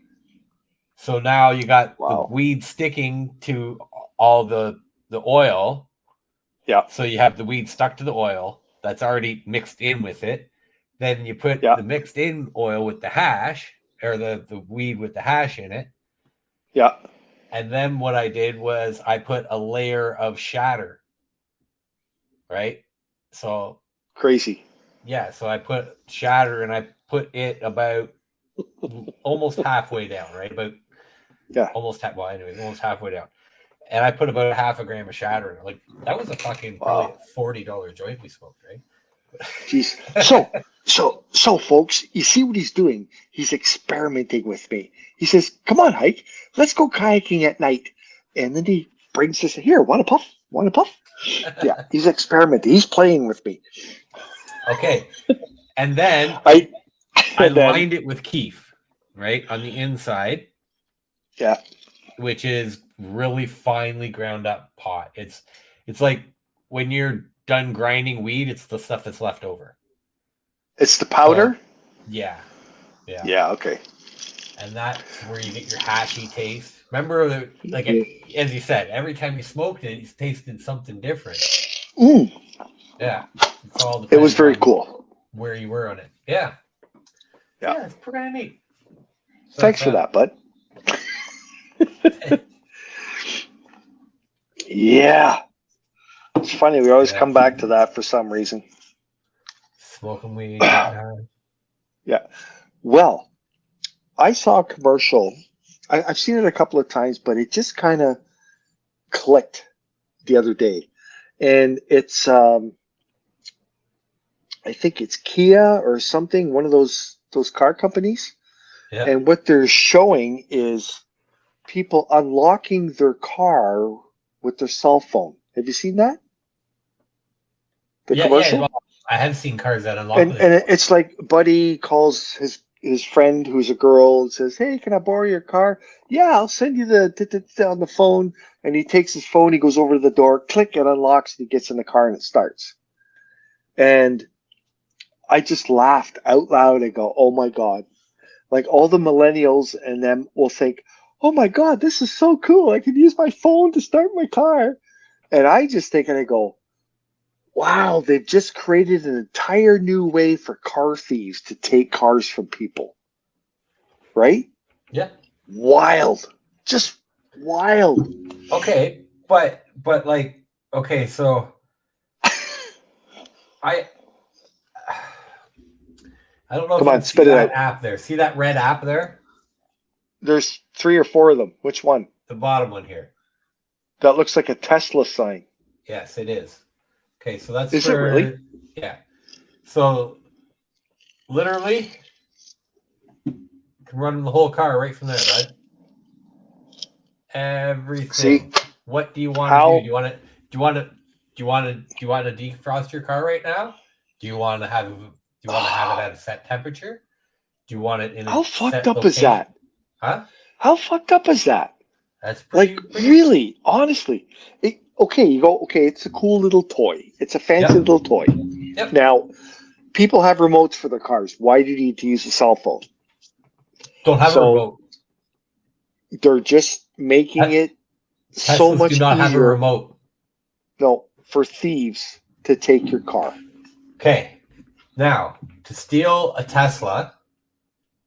So now you got the Wow. weed sticking to all the oil. Yeah. So you have the weed stuck to the oil that's already mixed in with it. Then you put Yeah. the mixed in oil with the hash, or the weed with the hash in it. Yeah. And then what I did was I put a layer of shatter, right? So Crazy. yeah, so I put shatter and I put it about almost halfway down, right? About Yeah. almost well, anyways, almost halfway down. And I put about half a gram of shatter in it. Like that was a fucking probably a Wow. $40 joint we smoked, right? Jeez. So, folks, you see what he's doing? He's experimenting with me. He says, "Come on, Hike, let's go kayaking at night." And then he brings us here. Want a puff? Want a puff? Yeah. He's experimenting. He's playing with me. Okay. And then I. I And then. lined it with keef, right? On the inside, Yeah. which is really finely ground up pot. It's like when you're done grinding weed, it's the stuff that's left over. It's the So powder. yeah. Yeah. Yeah. Okay. And that's where you get your hashy taste. Remember, like as you said, every time you smoked it, it's tasted something different. Mm, Yeah, it's all it was depending very on cool. where you were on it. Yeah, Yeah. yeah, it's pretty neat. So Thanks for that, bud. Yeah. It's funny. We always yeah, come back to that for some reason. smoking weed, getting high. Yeah. Well, I saw a commercial. I've seen it a couple of times, but it just kind of clicked the other day. And it's I think it's Kia or something, one of those car companies. Yeah. And what they're showing is people unlocking their car with their cell phone. Have you seen that? The Yeah. commercial? Well, I have seen cars that unlock And with it. it's like Buddy calls his friend who's a girl and says, "Hey, can I borrow your car?" "Yeah, I'll send you the on the phone." And he takes his phone, he goes over to the door, click, it unlocks, and he gets in the car and it starts. And I just laughed out loud and go, "Oh my God." Like all the millennials and them will think, "Oh my God, this is so cool. I can use my phone to start my car." And I just think and I go, wow, they've just created an entire new way for car thieves to take cars from people. Right? Yeah. Wild. Just wild. Okay, but like, okay, so I I don't know if Come you on, can see spit it that out. app there. See that red app there? There's 3 or 4 of them. Which one? The bottom one here. That looks like a Tesla sign. Yes, it is. Okay, so that's Is it really? for yeah. So literally can run the whole car right from there, right? See Everything. What do you want to do? how Do you want to? Do you want to? Do you want to? Do you want to defrost your car right now? Do you want to have? Do you want to have it at a set temperature? Do you want it in a how fucked set up is location? that? Huh? How fucked up is that? That's Like pretty. really, honestly. Okay, you go, okay, it's a cool little toy. It's a fancy Yep. little toy. Yep. Now, people have remotes for their cars. Why do you need to use a cell phone? Don't have a So remote. they're just making it so Teslas do much not have a easier, remote. no, for thieves to take your car. Okay. Now, to steal a Tesla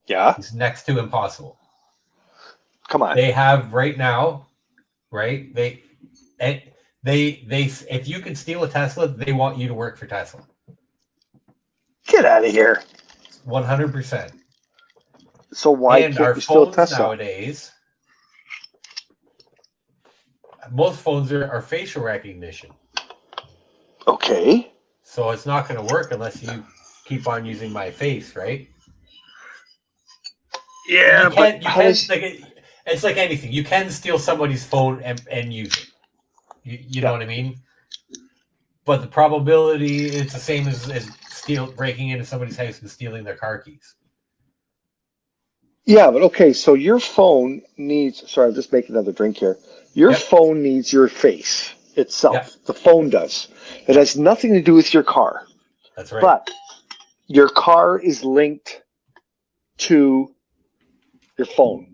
Yeah, is next to impossible. come on. They have right now, right? And they if you can steal a Tesla, they want you to work for Tesla. Get out of here. 100%. So why And can't our you steal phones Tesla? nowadays, most phones are facial recognition. Okay. So it's not going to work unless you keep on using my face, right? Yeah, but You how can does? like it's like anything. You can steal somebody's phone and use it. You know Yeah, what I mean? But the probability it's the same as breaking into somebody's house and stealing their car keys. yeah, but okay. So your phone needs. Sorry, I'm just making another drink here. Your Yep. phone needs your face Yep. itself. The phone does. It Yep. has nothing to do with your car. That's right. But your car is linked to your phone.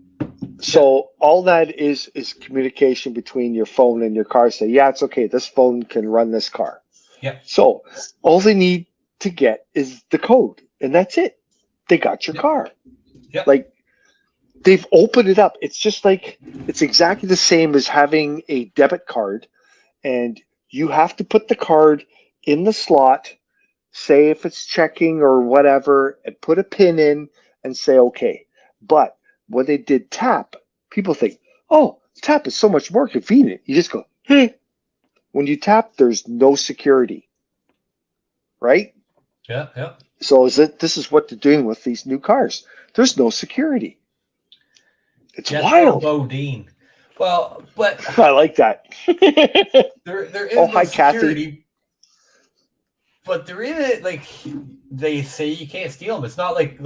So Yep. all that is communication between your phone and your car. Say, yeah, it's okay. This phone can run this car. Yep. So all they need to get is the code, and that's it. They got your Yep. car. Yep. Like they've opened it up. It's just like it's exactly the same as having a debit card, and you have to put the card in the slot, say if it's checking or whatever, and put a pin in and say okay. But when they did tap, people think, oh, tap is so much more convenient. You just go, hey. When you tap, there's no security, right? Yeah. Yeah. So this is what they're doing with these new cars. There's no security. It's Jethro wild. Bodine. Well, but I like that. there Oh, is no hi, Kathy. security. But there is like they say you can't steal them. It's not like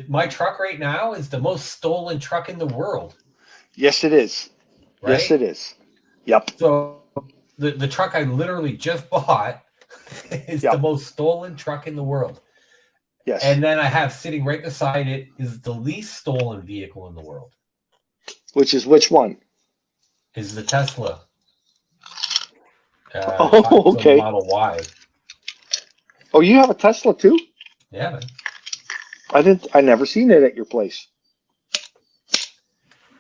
my truck right now is the most stolen truck in the world, Yes, it is. Yes, right? it is. Yep. So the truck I literally just bought is the Yep. most stolen truck in the world. Yes. And then I have sitting right beside it is the least stolen vehicle in the world. Which one? Is the Tesla. Oh, So the okay. Model Y. Oh, you have a Tesla too? Yeah, man. I didn't. I never seen it at your place.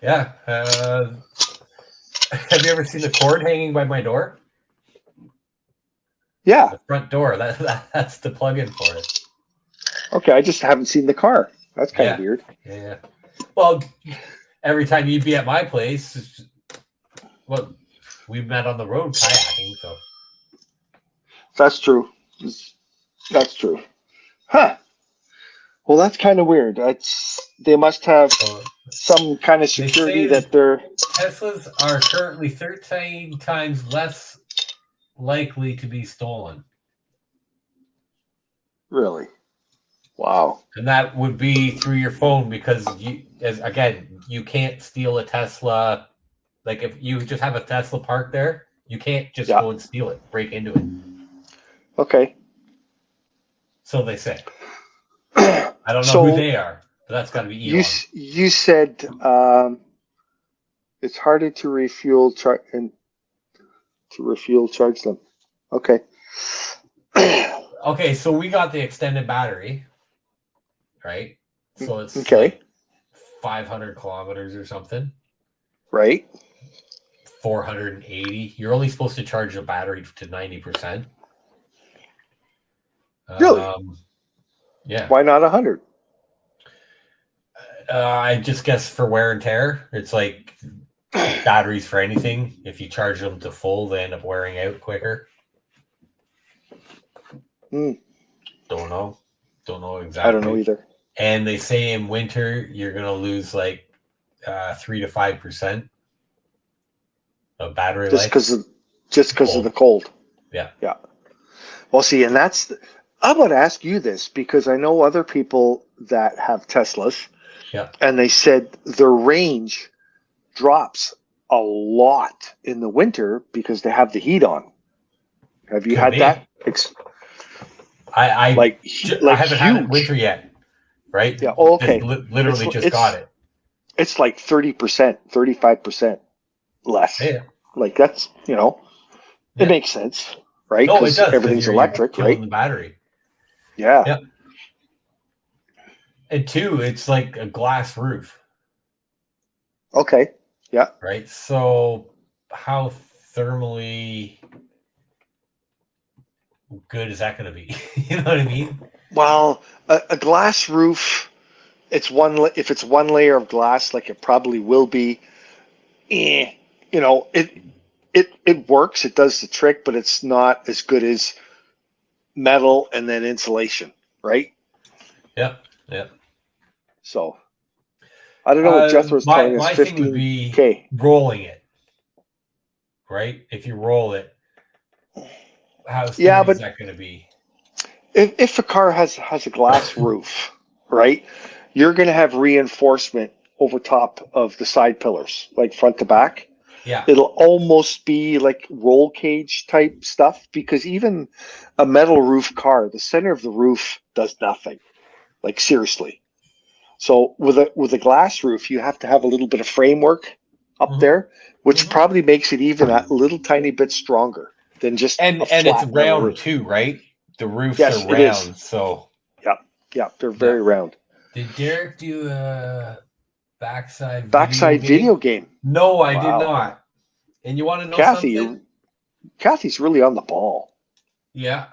Yeah. Have you ever seen the cord hanging by my door? Yeah. The front door. That's the plug-in for it. Okay. I just haven't seen the car. That's kind of Yeah. weird. Yeah. Well, every time you'd be at my place, well, we met on the road kayaking, so That's true. That's true. Huh. Well, that's kind of weird. They must have So some kind of they security say that that they're Teslas are currently 13 times less likely to be stolen. really. Wow. And that would be through your phone because you can't steal a Tesla. Like if you just have a Tesla parked there, you can't just Yeah. go and steal it, break into it. Okay. So they say. I don't know who So they are, but that's got to be you Elon. you said it's harder to refuel charge them. Okay. Okay, so we got the extended battery, right? So it's Okay. like 500 kilometers or something. Right. 480. You're only supposed to charge the battery to 90%. Really? Yeah. Why not 100? I just guess for wear and tear. It's like batteries for anything. If you charge them to full, they end up wearing out quicker. Mm, Don't know. Don't know exactly. I don't know either. And they say in winter you're gonna lose like 3 to 5% of battery Just life. because of the cold. Yeah. Yeah. Well, see, and I'm going to ask you this because I know other people that have Teslas. Yeah. And they said their range drops a lot in the winter because they have the heat on. Have you Could had be. that? I haven't had it winter yet. Right? Yeah. Oh, okay. Literally just got it. It's like 30%, 35% less. Yeah. Like that's, it makes sense, right? No, it does. Everything's electric, killing right? the battery. Yeah. Yep. And two, it's like a glass roof. Okay. Yeah. Right. So how thermally good is that going to be? You know what I mean? Well, a glass roof, if it's one layer of glass, like it probably will be. It works. It does the trick, but it's not as good as metal and then insulation, right? Yep. Yep. So I don't know what Jethro's telling us. My thing would be rolling it, right? If you roll it, how sturdy is that going to be? If a car has a glass roof, right, you're going to have reinforcement over top of the side pillars, like front to back. Yeah. It'll almost be like roll cage type stuff because even a metal roof car, the center of the roof does nothing. Like seriously. So with a glass roof, you have to have a little bit of framework up there, which probably makes it even a little tiny bit stronger than just and it's round too, right? The roofs are round, so yeah, they're very round. Did Derek do a backside video game? No, I did not. And you want to know something? Kathy's really on the ball. Yeah.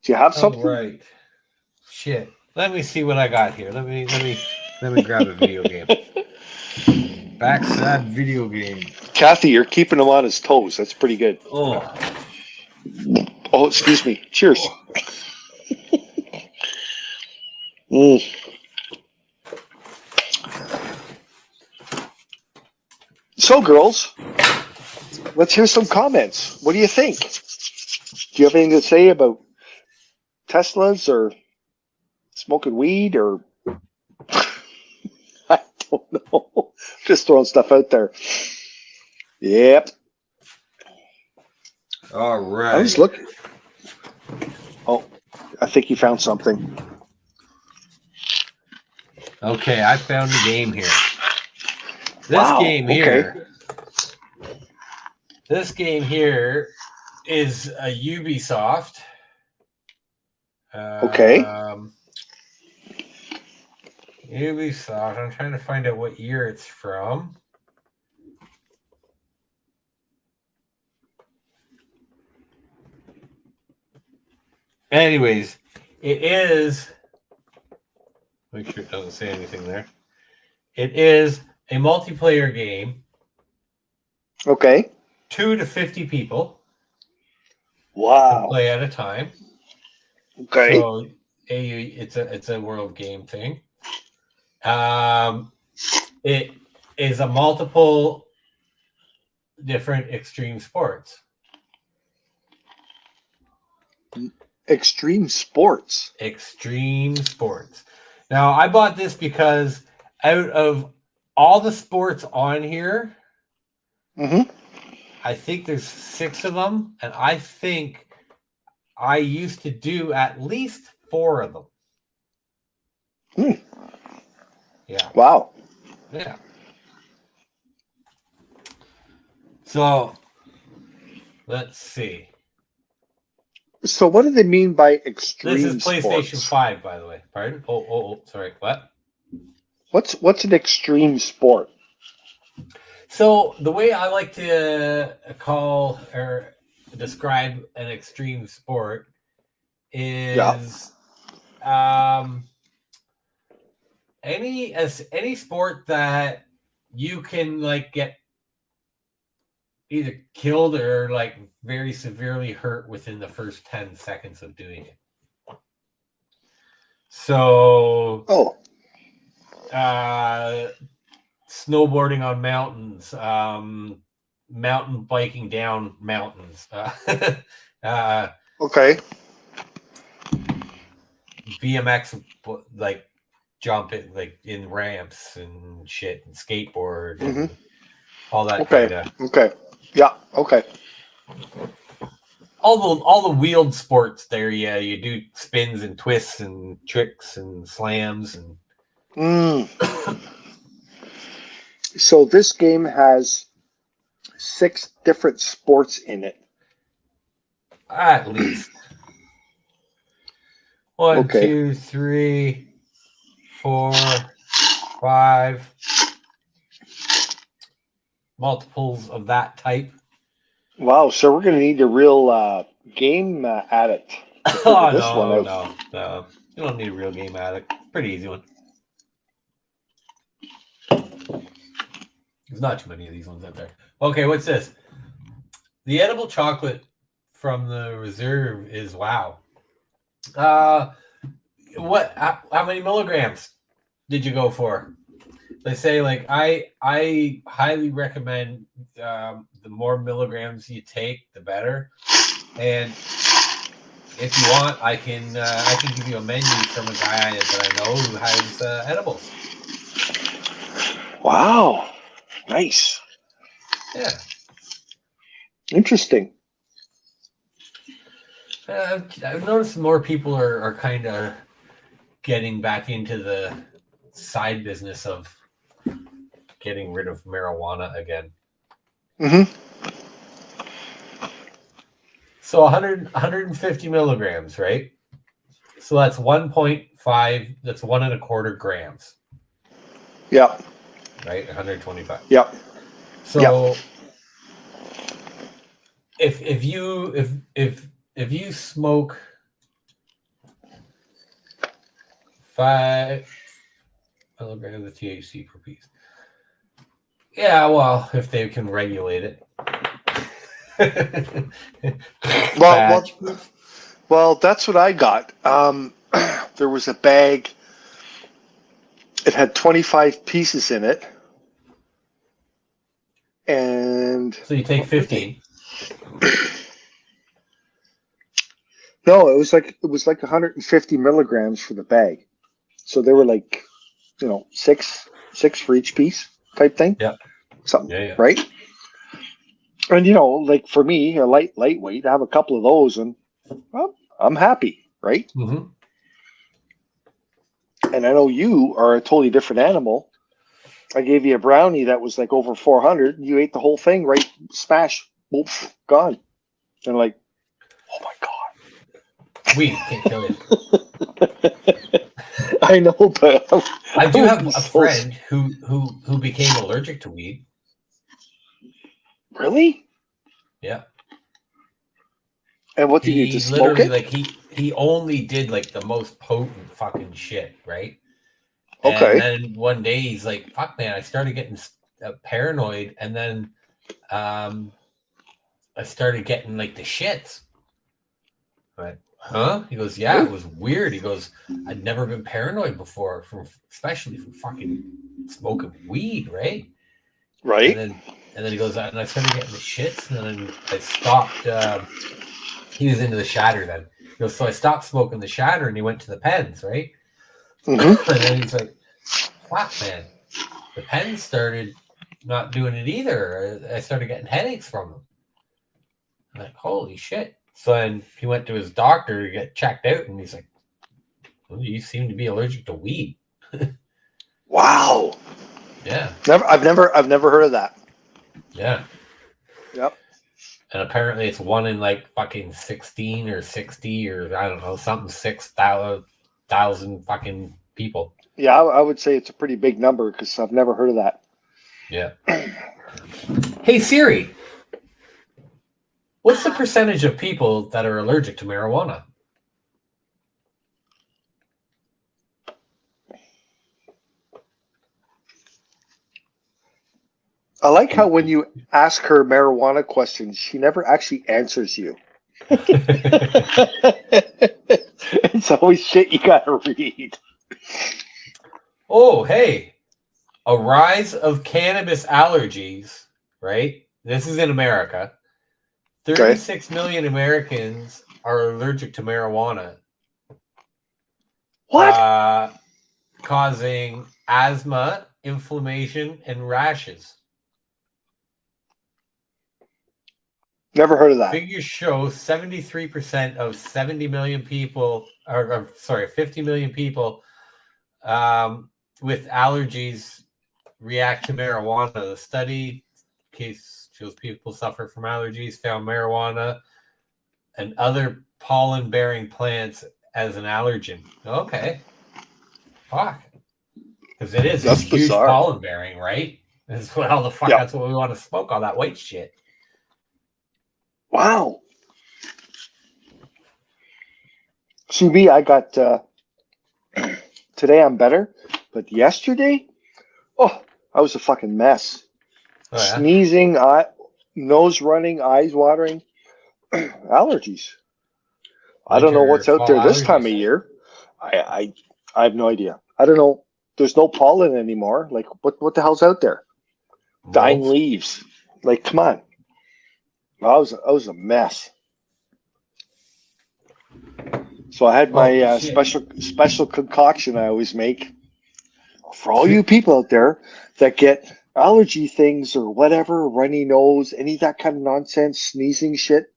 Do you have something? Right. Shit. Let me see what I got here. Let me grab a video game. Backside video game. Kathy, you're keeping him on his toes. That's pretty good. Oh, excuse me. Cheers. So, girls, let's hear some comments. What do you think? Do you have anything to say about Teslas or smoking weed or I don't know. Just throwing stuff out there. Yep. All right. I was looking. Oh, I think you found something. Okay, I found the game here. This game here is a Ubisoft. Okay. Ubisoft. I'm trying to find out what year it's from. Anyways, it is. Make sure it doesn't say anything there. It is a multiplayer game. Okay. 2 to 50 people. Wow. Play at a time. Okay. So it's a world game thing. It is a multiple different extreme sports. Extreme sports. Extreme sports. Now, I bought this because out of all the sports on here, Mm-hmm. I think there's 6 of them, and I think I used to do at least 4 of them. Hmm. Yeah. Wow. Yeah. So let's see. So what do they mean by This is extreme PlayStation sports? 5, by the way. Pardon? Sorry. What? What's an extreme sport? So the way I like to call or describe an extreme sport Yeah. is any sport that you can like get either killed or like very severely hurt within the first 10 seconds of doing it. So Oh. snowboarding on mountains, mountain biking down mountains, Okay. BMX like jumping like in ramps and shit and skateboard Mm-hmm. and all that Okay. kind of Okay. Yeah. Okay. all the wheeled sports there. Yeah, you do spins and twists and tricks and slams and Mm. So this game has 6 different sports in it. at least 1, Okay. 2, 3, 4, 5 multiples of that type. Wow. So we're gonna need a real game addict to figure Oh this one out. no! You don't need a real game addict. Pretty easy one. There's not too many of these ones out there. Okay, what's this? The edible chocolate from the reserve is wow. What? How many milligrams did you go for? They say like I highly recommend the more milligrams you take, the better. And if you want, I can give you a menu from a guy that I know who has edibles. Wow. Nice. Yeah. Interesting. I've noticed more people are kind of getting back into the side business of getting rid of marijuana again. Mm-hmm. So 150 milligrams, right? So that's 1.5, that's 1.25 grams, Yeah. right? 125. Yeah. So if you smoke 5 milligrams of THC per piece, yeah, well, if they can regulate it. Well, that's what I got. There was a bag. It had 25 pieces in it, and so you take 15. No, it was like 150 milligrams for the bag. So they were like, six for each piece type thing. Yeah. Something, Yeah. right? And like for me, a lightweight, I have a couple of those, and well, I'm happy, right? Mm-hmm. And I know you are a totally different animal. I gave you a brownie that was like over 400. You ate the whole thing, right? Smash, oof, gone. And like, oh my god, Weed can't kill you. I know, but I do have a friend who became allergic to weed. Really? Yeah. And what did you do? Just smoke it? Like he only did like the most potent fucking shit, right? Okay. And then one day he's like, "Fuck, man!" I started getting paranoid, and then I started getting like the shits. Right. huh? He goes, yeah, it was weird. He goes, I'd never been paranoid before, especially from fucking smoking weed, right? And Right? then he goes, and I started getting the shits, and then I stopped. He was into the shatter then. He goes, so I stopped smoking the shatter, and he went to the pens, right? Mm-hmm. And then he's like, fuck, man, the pens started not doing it either. I started getting headaches from them. I'm like, holy shit. So then he went to his doctor to get checked out, and he's like, well, you seem to be allergic to weed. Wow. Yeah. I've never heard of that. Yeah. Yep. And apparently it's 1 in like fucking 16 or 60 or I don't know, something 6,000 fucking people. Yeah, I would say it's a pretty big number because I've never heard of that. Yeah. Hey Siri, what's the percentage of people that are allergic to marijuana? I like how when you ask her marijuana questions, she never actually answers you. It's always shit you gotta read. Oh, hey. A rise of cannabis allergies, right? This is in America. Okay. 36 million Americans are allergic to marijuana. What? Causing asthma, inflammation, and rashes. Never heard of that. Figures show 73% of 70 million people, or sorry, 50 million people with allergies react to marijuana. The study case shows people suffer from allergies, found marijuana and other pollen-bearing plants as an allergen. Okay. Fuck. Because it's That's huge bizarre. pollen bearing, right? That's what all the fuck. Yeah. That's what we want to smoke, all that white shit. Wow. See me, I got today I'm better, but yesterday, oh, I was a fucking mess. Oh, yeah? Sneezing, nose running, eyes watering, allergies. I don't know Winter, what's out fall there this time allergies. of year. I have no idea. I don't know. There's no pollen anymore. Like what the hell's out there? Dying Molds. leaves. Like come on. I was a mess. So I had my Oh, shit. special concoction I always make for all you people out there that get allergy things or whatever, runny nose, any of that kind of nonsense, sneezing shit.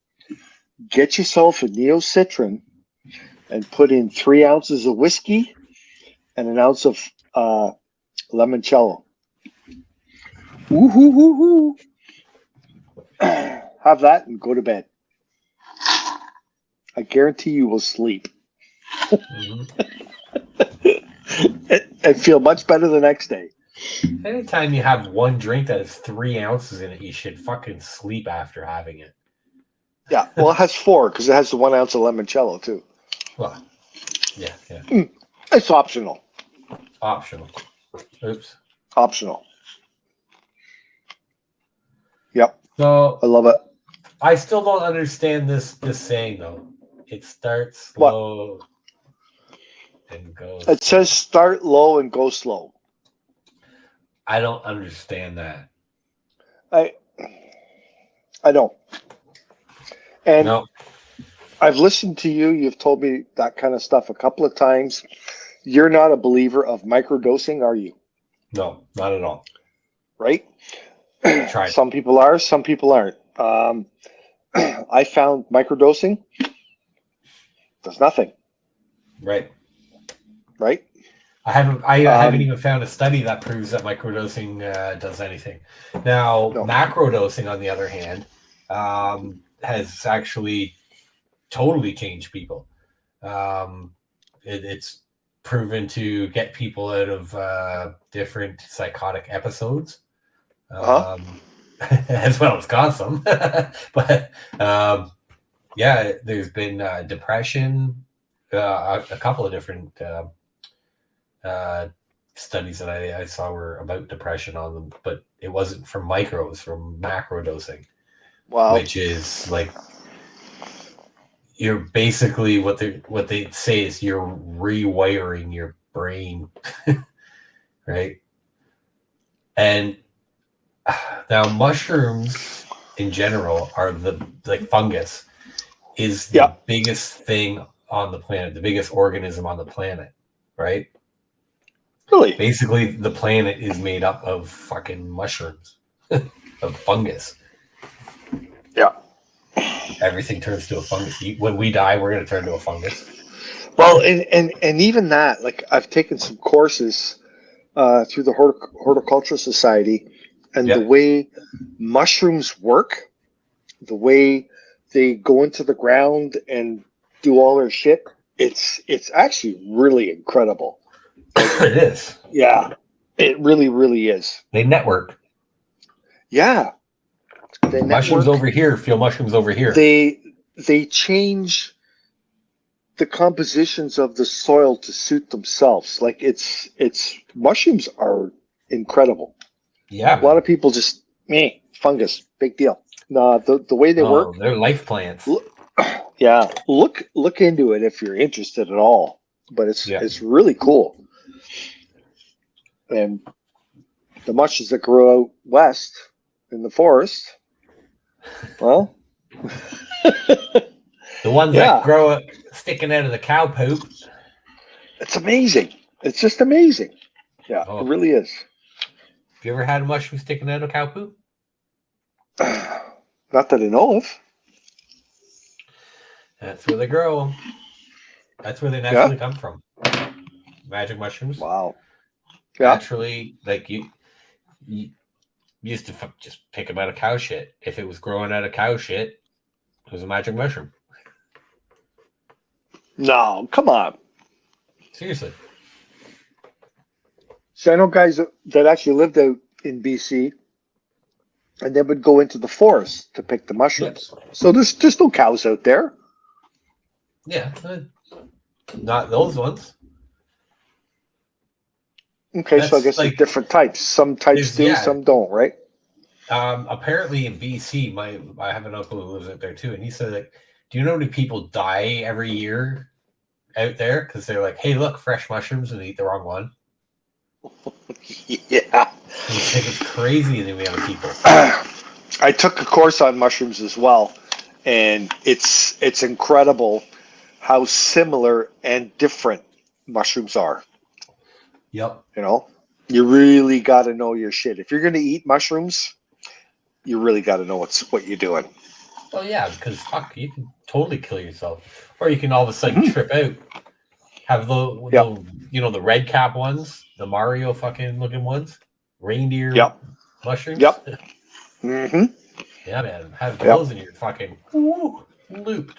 Get yourself a neocitrin and put in 3 ounces of whiskey and an ounce of limoncello. Woo-hoo-hoo-hoo. Have that and go to bed. I guarantee you will sleep Mm-hmm. and feel much better the next day. Anytime you have one drink that has 3 ounces in it, you should fucking sleep after having it. Yeah, well, it has 4 because it has the 1 ounce of limoncello too. Well, yeah. It's optional. Optional. Oops. Optional. Yep. So I love it. I still don't understand this saying though. It starts What? slow and goes. It says start low and go slow. I don't understand that. I don't. And No. I've listened to you. You've told me that kind of stuff a couple of times. You're not a believer of microdosing, are you? No, not at all. Right? Try it. Some people are, some people aren't. I found microdosing does nothing. Right. Right? I haven't even found a study that proves that microdosing does anything. Now, No. macrodosing, on the other hand, has actually totally changed people. It's proven to get people out of different psychotic episodes, as well as cause some. But yeah, there's been depression, a couple of different studies that I saw were about depression on them, but it wasn't from micros, from macro dosing. Wow. Which is like, you're basically what they say is you're rewiring your brain, right? And now mushrooms in general are like fungus is the biggest thing on the planet, the biggest organism on the planet, right? Really? Basically, the planet is made up of fucking mushrooms, of fungus. Yeah. Everything turns to a fungus. When we die, we're going to turn to a fungus. Well, and even that, like I've taken some courses through the Horticultural Society, and the way mushrooms work, the way they go into the ground and do all their shit, it's actually really incredible. It is. Yeah, it really, really is. They network. Yeah. They mushrooms network. over here feel mushrooms over here. They change the compositions of the soil to suit themselves. Like it's mushrooms are incredible. Yeah. A lot of people just fungus, big deal. No, the way they work, they're life plants. Look into it if you're interested at all. But it's really cool. And the mushrooms that grow out west in the forest, well, the ones that grow up sticking out of the cow poop. It's amazing. It's just amazing. Yeah, it really is. Have you ever had a mushroom sticking out of cow poop? Not that I know of. That's where they grow them. That's where they naturally come from. Magic mushrooms. Wow. Yeah. Naturally, like you used to just pick them out of cow shit. If it was growing out of cow shit, it was a magic mushroom. No, come on. Seriously. So I know guys that actually lived out in BC, and they would go into the forest to pick the mushrooms. Yeah. So there's no cows out there. Yeah, not those ones. Okay, so I guess like different types. Some types do, some don't, right? Apparently in BC, I have an uncle who lives out there too, and he said, like, do you know how many people die every year out there because they're like, hey, look, fresh mushrooms, and they eat the wrong one? Yeah. He's like, it's crazy the amount of people. I took a course on mushrooms as well, and it's incredible how similar and different mushrooms are. Yep. You know, you really got to know your shit. If you're going to eat mushrooms, you really got to know what you're doing. Oh yeah, because fuck, you can totally kill yourself, or you can all of a sudden trip out. Have the red cap ones, the Mario fucking looking ones, reindeer mushrooms. Yep. Mm-hmm. Yeah, man, have those and you're fucking looped.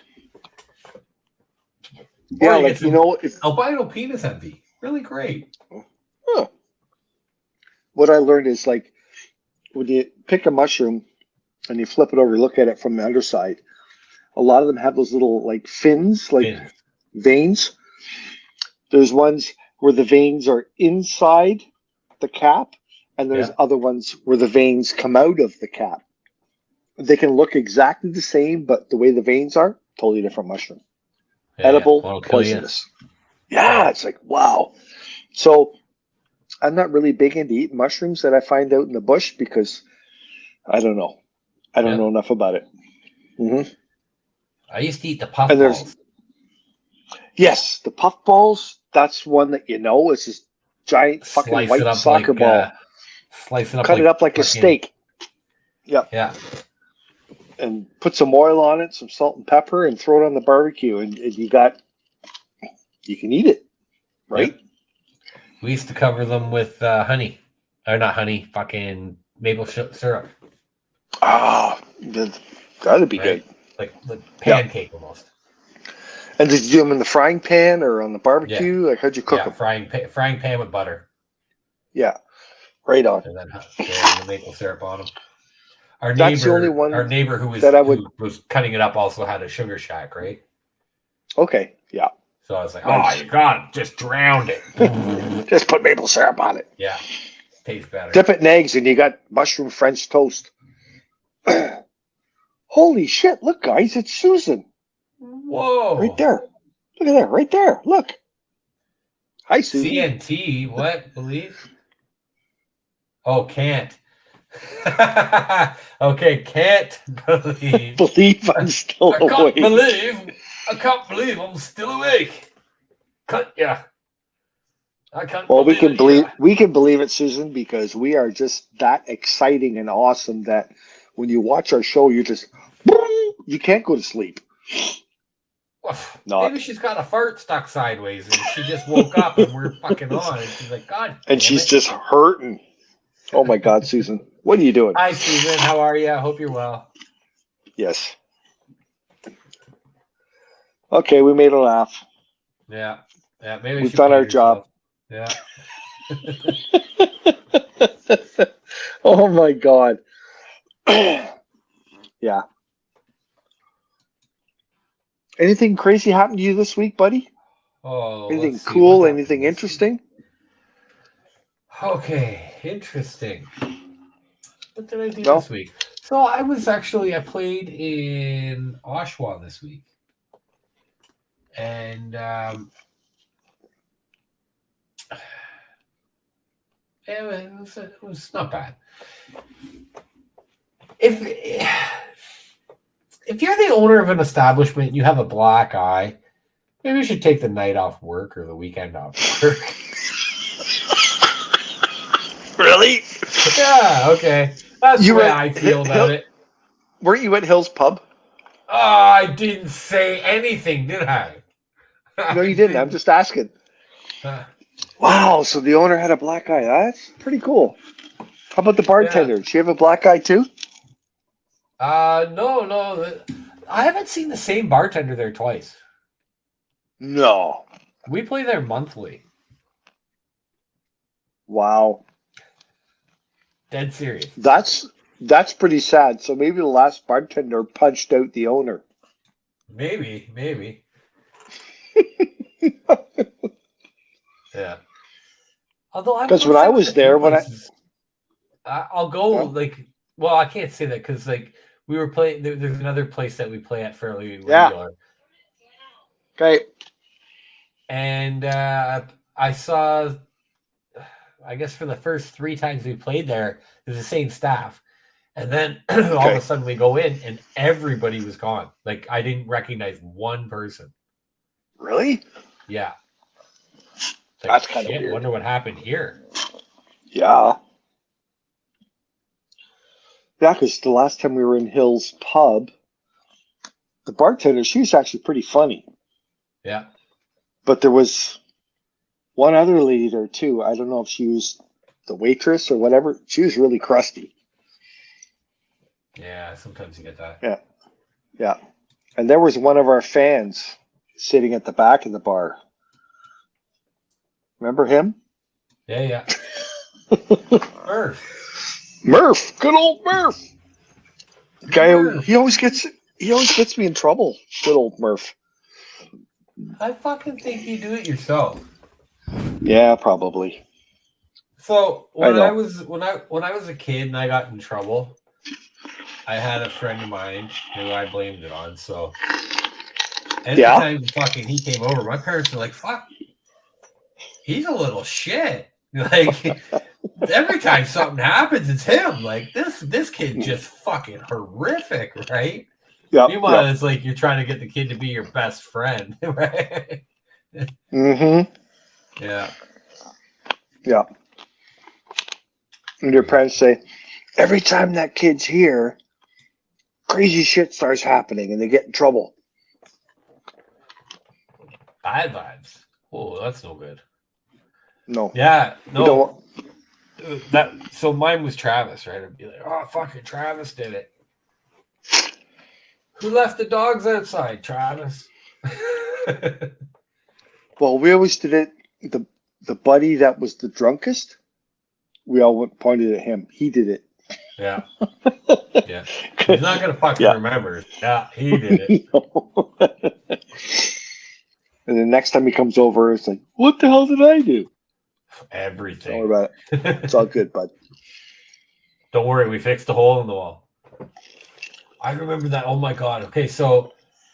Yeah, like albino penis envy, really great. Huh. What I learned is like when you pick a mushroom and you flip it over, you look at it from the underside. A lot of them have those little like fins, like veins. There's ones where the veins are inside the cap, and there's other ones where the veins come out of the cap. They can look exactly the same, but the way the veins are, totally different mushroom. Edible, poisonous. Yeah, it's like, wow. So I'm not really big into eating mushrooms that I find out in the bush because I don't know. I don't know enough about it. Mm-hmm. I used to eat the puffballs. Yes, the puffballs. That's one that it's this giant fucking white soccer ball. Slice it up. Cut it up like a steak. Yep. Yeah. And put some oil on it, some salt and pepper, and throw it on the barbecue, and you can eat it, right? Yep. We used to cover them with honey, or not honey, fucking maple syrup. Oh, that'd be good. Like pancake almost. And did you do them in the frying pan or on the barbecue? Like, how'd you cook them? Frying pan with butter. Yeah, right on. And then the maple syrup on them. Our neighbor who was cutting it up also had a sugar shack, right? Okay, yeah. So I was like, you got it. Just drowned it. Just put maple syrup on it. Yeah, tastes better. Dip it in eggs and you got mushroom French toast. Holy shit, look guys, it's Susan. Whoa. Right there. Look at that. Right there. Look. Hi, Susan. CNT. What? Believe? Oh, can't. Okay, can't believe. Believe I'm still I can't awake. believe I'm still awake. Cut ya. I can't Well, believe it either. we can believe it, Susan, because we are just that exciting and awesome that when you watch our show, you can't go to sleep. Maybe Not. she's got a fart stuck sideways and she just woke up and we're fucking on and she's like, God And damn she's it. just hurting. Oh my God, Susan. What are you doing? Hi, Susan. How are you? I hope you're well. Yes. Okay, we made her laugh. Yeah. Yeah. Maybe We've she done peed our herself. job. Yeah. Oh my God. Yeah. Anything crazy happened to you this week, buddy? Oh, Anything let's see. What cool? happened Anything this week? interesting? Okay. Interesting. What did I do No? this week? So I played in Oshawa this week. And it was not bad. If you're the owner of an establishment and you have a black eye, maybe you should take the night off work or the weekend off work. Really? Yeah, okay. That's the way I feel about it. Weren't you at Hill's Pub? Oh, I didn't say anything, did I? No, you didn't. I'm just asking. Wow, so the owner had a black eye. That's pretty cool. How about the bartender? Did she have a black eye too? No. I haven't seen the same bartender there twice. No. We play there monthly. Wow. Dead serious. That's pretty sad. So maybe the last bartender punched out the owner. Maybe. Yeah. Although Because when I was there, I'll go well, I can't say that because we were playing. There's another place that we play at fairly regular. Okay. And I saw, I guess for the first 3 times we played there, it was the same staff. And then all of a sudden we go in and everybody was gone. Like I didn't recognize one person. Really? Yeah. That's kind of weird. I wonder what happened here. Yeah. Yeah, because the last time we were in Hill's Pub, the bartender, she was actually pretty funny. Yeah. But there was one other lady there too. I don't know if she was the waitress or whatever. She was really crusty. Yeah, sometimes you get that. Yeah. And there was one of our fans sitting at the back of the bar. Remember him? Yeah. Murph, good old Murph. Guy, he always gets me in trouble. Good old Murph. I fucking think you do it yourself. Yeah, probably. So when I was a kid and I got in trouble, I had a friend of mine who I blamed it on. So anytime fucking he came over, my parents were like, "Fuck, he's a little shit." Like every time something happens, it's him. Like this kid just fucking horrific, right? Yeah. Meanwhile, it's like you're trying to get the kid to be your best friend, right? Mm-hmm. Yeah. Yeah. And your parents say, every time that kid's here, crazy shit starts happening and they get in trouble. Bad vibes. Oh, that's no good. No. Yeah, no. So mine was Travis, right? I'd be like, oh, fucking Travis did it. Who left the dogs outside, Travis? Well, we always did it. The buddy that was the drunkest, we all pointed at him. He did it. Yeah. Yeah. He's not going to fucking remember. Yeah, he did it. And the next time he comes over, it's like, what the hell did I do? Everything. Don't worry about it. It's all good, bud. Don't worry, we fixed the hole in the wall. I remember that. Oh my God. Okay, so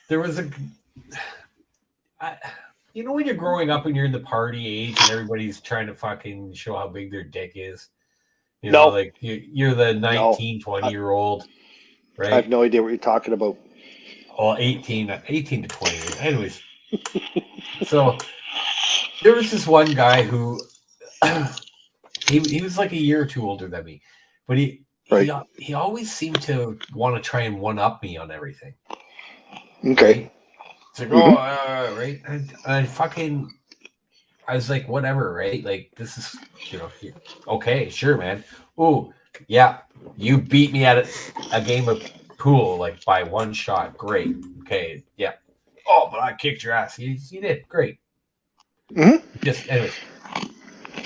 there was you know, when you're growing up and you're in the party age and everybody's trying to fucking show how big their dick is. You know, No, like you're the no. 19, 20-year-old, I have right? no idea what you're talking about. Well, 18 to 20. Anyways, so there was this one guy who he was like a year or two older than me, but Right. he always seemed to want to try and one up me on everything, Okay. right? It's like, Mm-hmm. right, and I was like, whatever, right? Like this is, okay, sure, man. Oh, yeah, you beat me at a game of pool like by one shot. Great, okay, yeah. Oh, but I kicked your ass. You did great. Mm-hmm. Just anyways.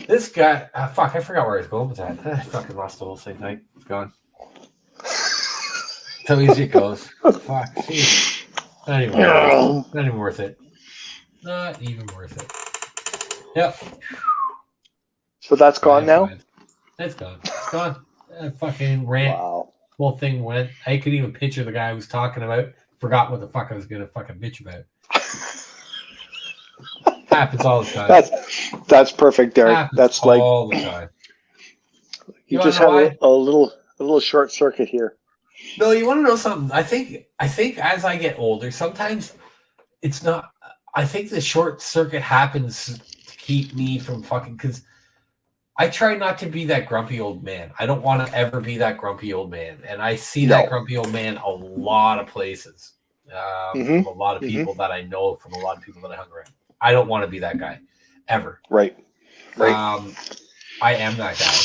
This guy, fuck, I forgot where I was going with that. I fucking lost the whole thing. Like, it's gone. So easy it goes. Fuck, see, not even worth it. Not even worth it. Not even worth it. Yep. So that's gone now? It's gone. It's gone. Fucking rant. Wow. Whole thing went. I could even picture the guy I was talking about. Forgot what the fuck I was gonna fucking bitch about. Happens all the time. That's perfect, Derek. Happens that's all the time. You just had a little short circuit here. No, you want to know something? I think as I get older, sometimes it's not. I think the short circuit happens to keep me from fucking, because I try not to be that grumpy old man. I don't want to ever be that grumpy old man, and I see that grumpy old man a lot of places, from a lot of people that I know, from a lot of people that I hung around. I don't want to be that guy ever. Right. I am that guy,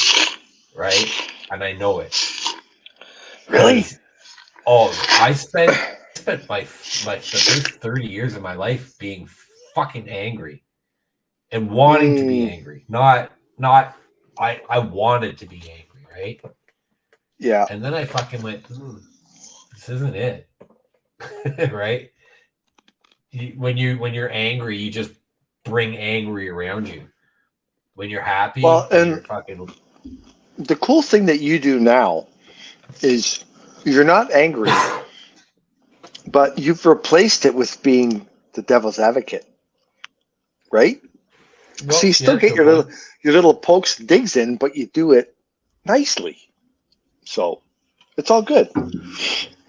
right? And I know it. Really? I spent the first 30 years of my life being fucking angry and wanting to be angry. Not I wanted to be angry, right? Yeah. And then I fucking went, this isn't it. Right? When you're angry, you just bring angry around you. When you're happy, you're fucking. The cool thing that you do now is you're not angry, but you've replaced it with being the devil's advocate, right? Well, so you still get your little pokes and digs in, but you do it nicely. So it's all good.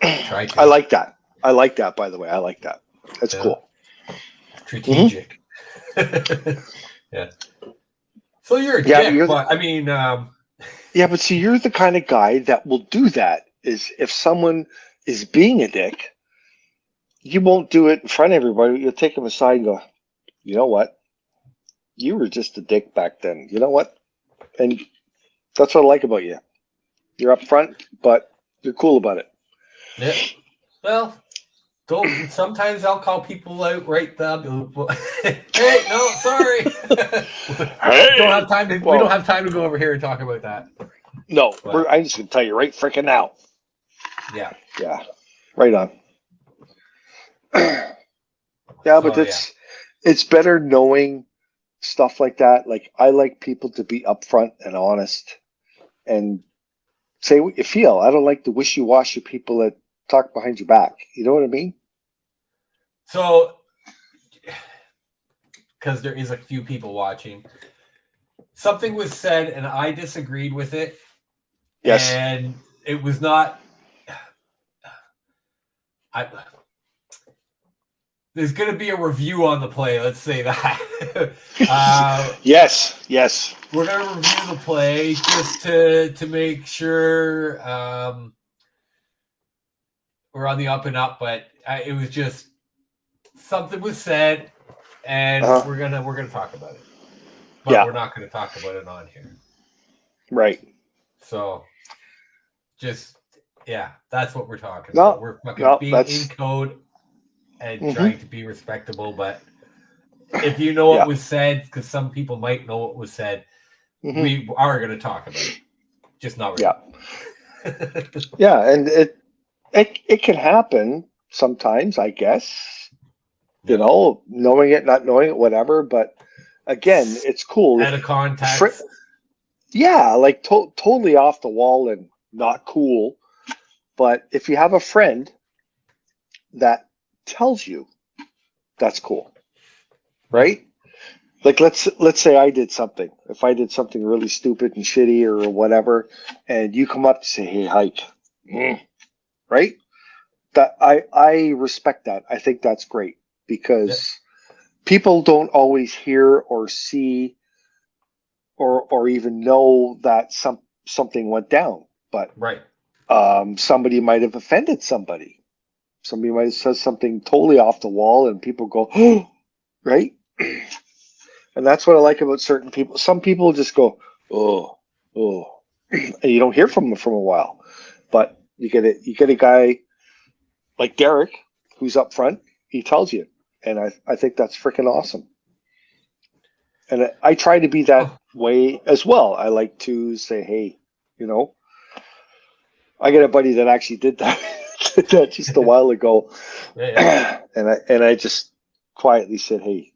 I like that. I like that, by the way. I like that. That's cool. Strategic. Yeah. So you're a dick, but I mean... Yeah, but see, you're the kind of guy that will do that. Is if someone is being a dick, you won't do it in front of everybody. You'll take them aside and go, you know what? You were just a dick back then. You know what? And that's what I like about you. You're up front, but you're cool about it. Yeah. Well, sometimes I'll call people out right there. Hey, no, sorry. Hey, we don't have time to go over here and talk about that. No, I'm just gonna tell you right freaking now. Yeah. Yeah. Right on. Yeah, but it's better knowing stuff like that. Like, I like people to be upfront and honest and say what you feel. I don't like the wishy-washy people that talk behind your back. You know what I mean? So, because there is a few people watching, something was said and I disagreed with it. Yes. And it was not... There's going to be a review on the play. Let's say that. Yes. We're going to review the play just to make sure we're on the up and up. But it was just something was said, and we're gonna talk about it. But we're not going to talk about it on here. Right. So, that's what we're talking about. We're fucking being in code and trying to be respectable, but if you know what was said, because some people might know what was said, we are going to talk about it, just not right. Yeah, and it can happen sometimes, I guess. You know, knowing it, not knowing it, whatever. But again, it's cool. Out of context. Like totally off the wall and not cool. But if you have a friend that tells you that's cool, right? Like let's say I did something. If I did something really stupid and shitty or whatever, and you come up to say, "Hey, Hike," right? That I respect that. I think that's great Yeah. because people don't always hear or see or even know that something went down. But Right. somebody might have offended somebody. Somebody might have said something totally off the wall, and people go, "Oh," right? And that's what I like about certain people. Some people just go, "Oh, oh," and you don't hear from them for a while. But you get a guy like Derek who's up front. He tells you, and I think that's freaking awesome. And I try to be that Oh, way as well. I like to say, "Hey, you know," I got a buddy that actually did that, did that just a while ago, yeah, yeah, and I just quietly said, "Hey,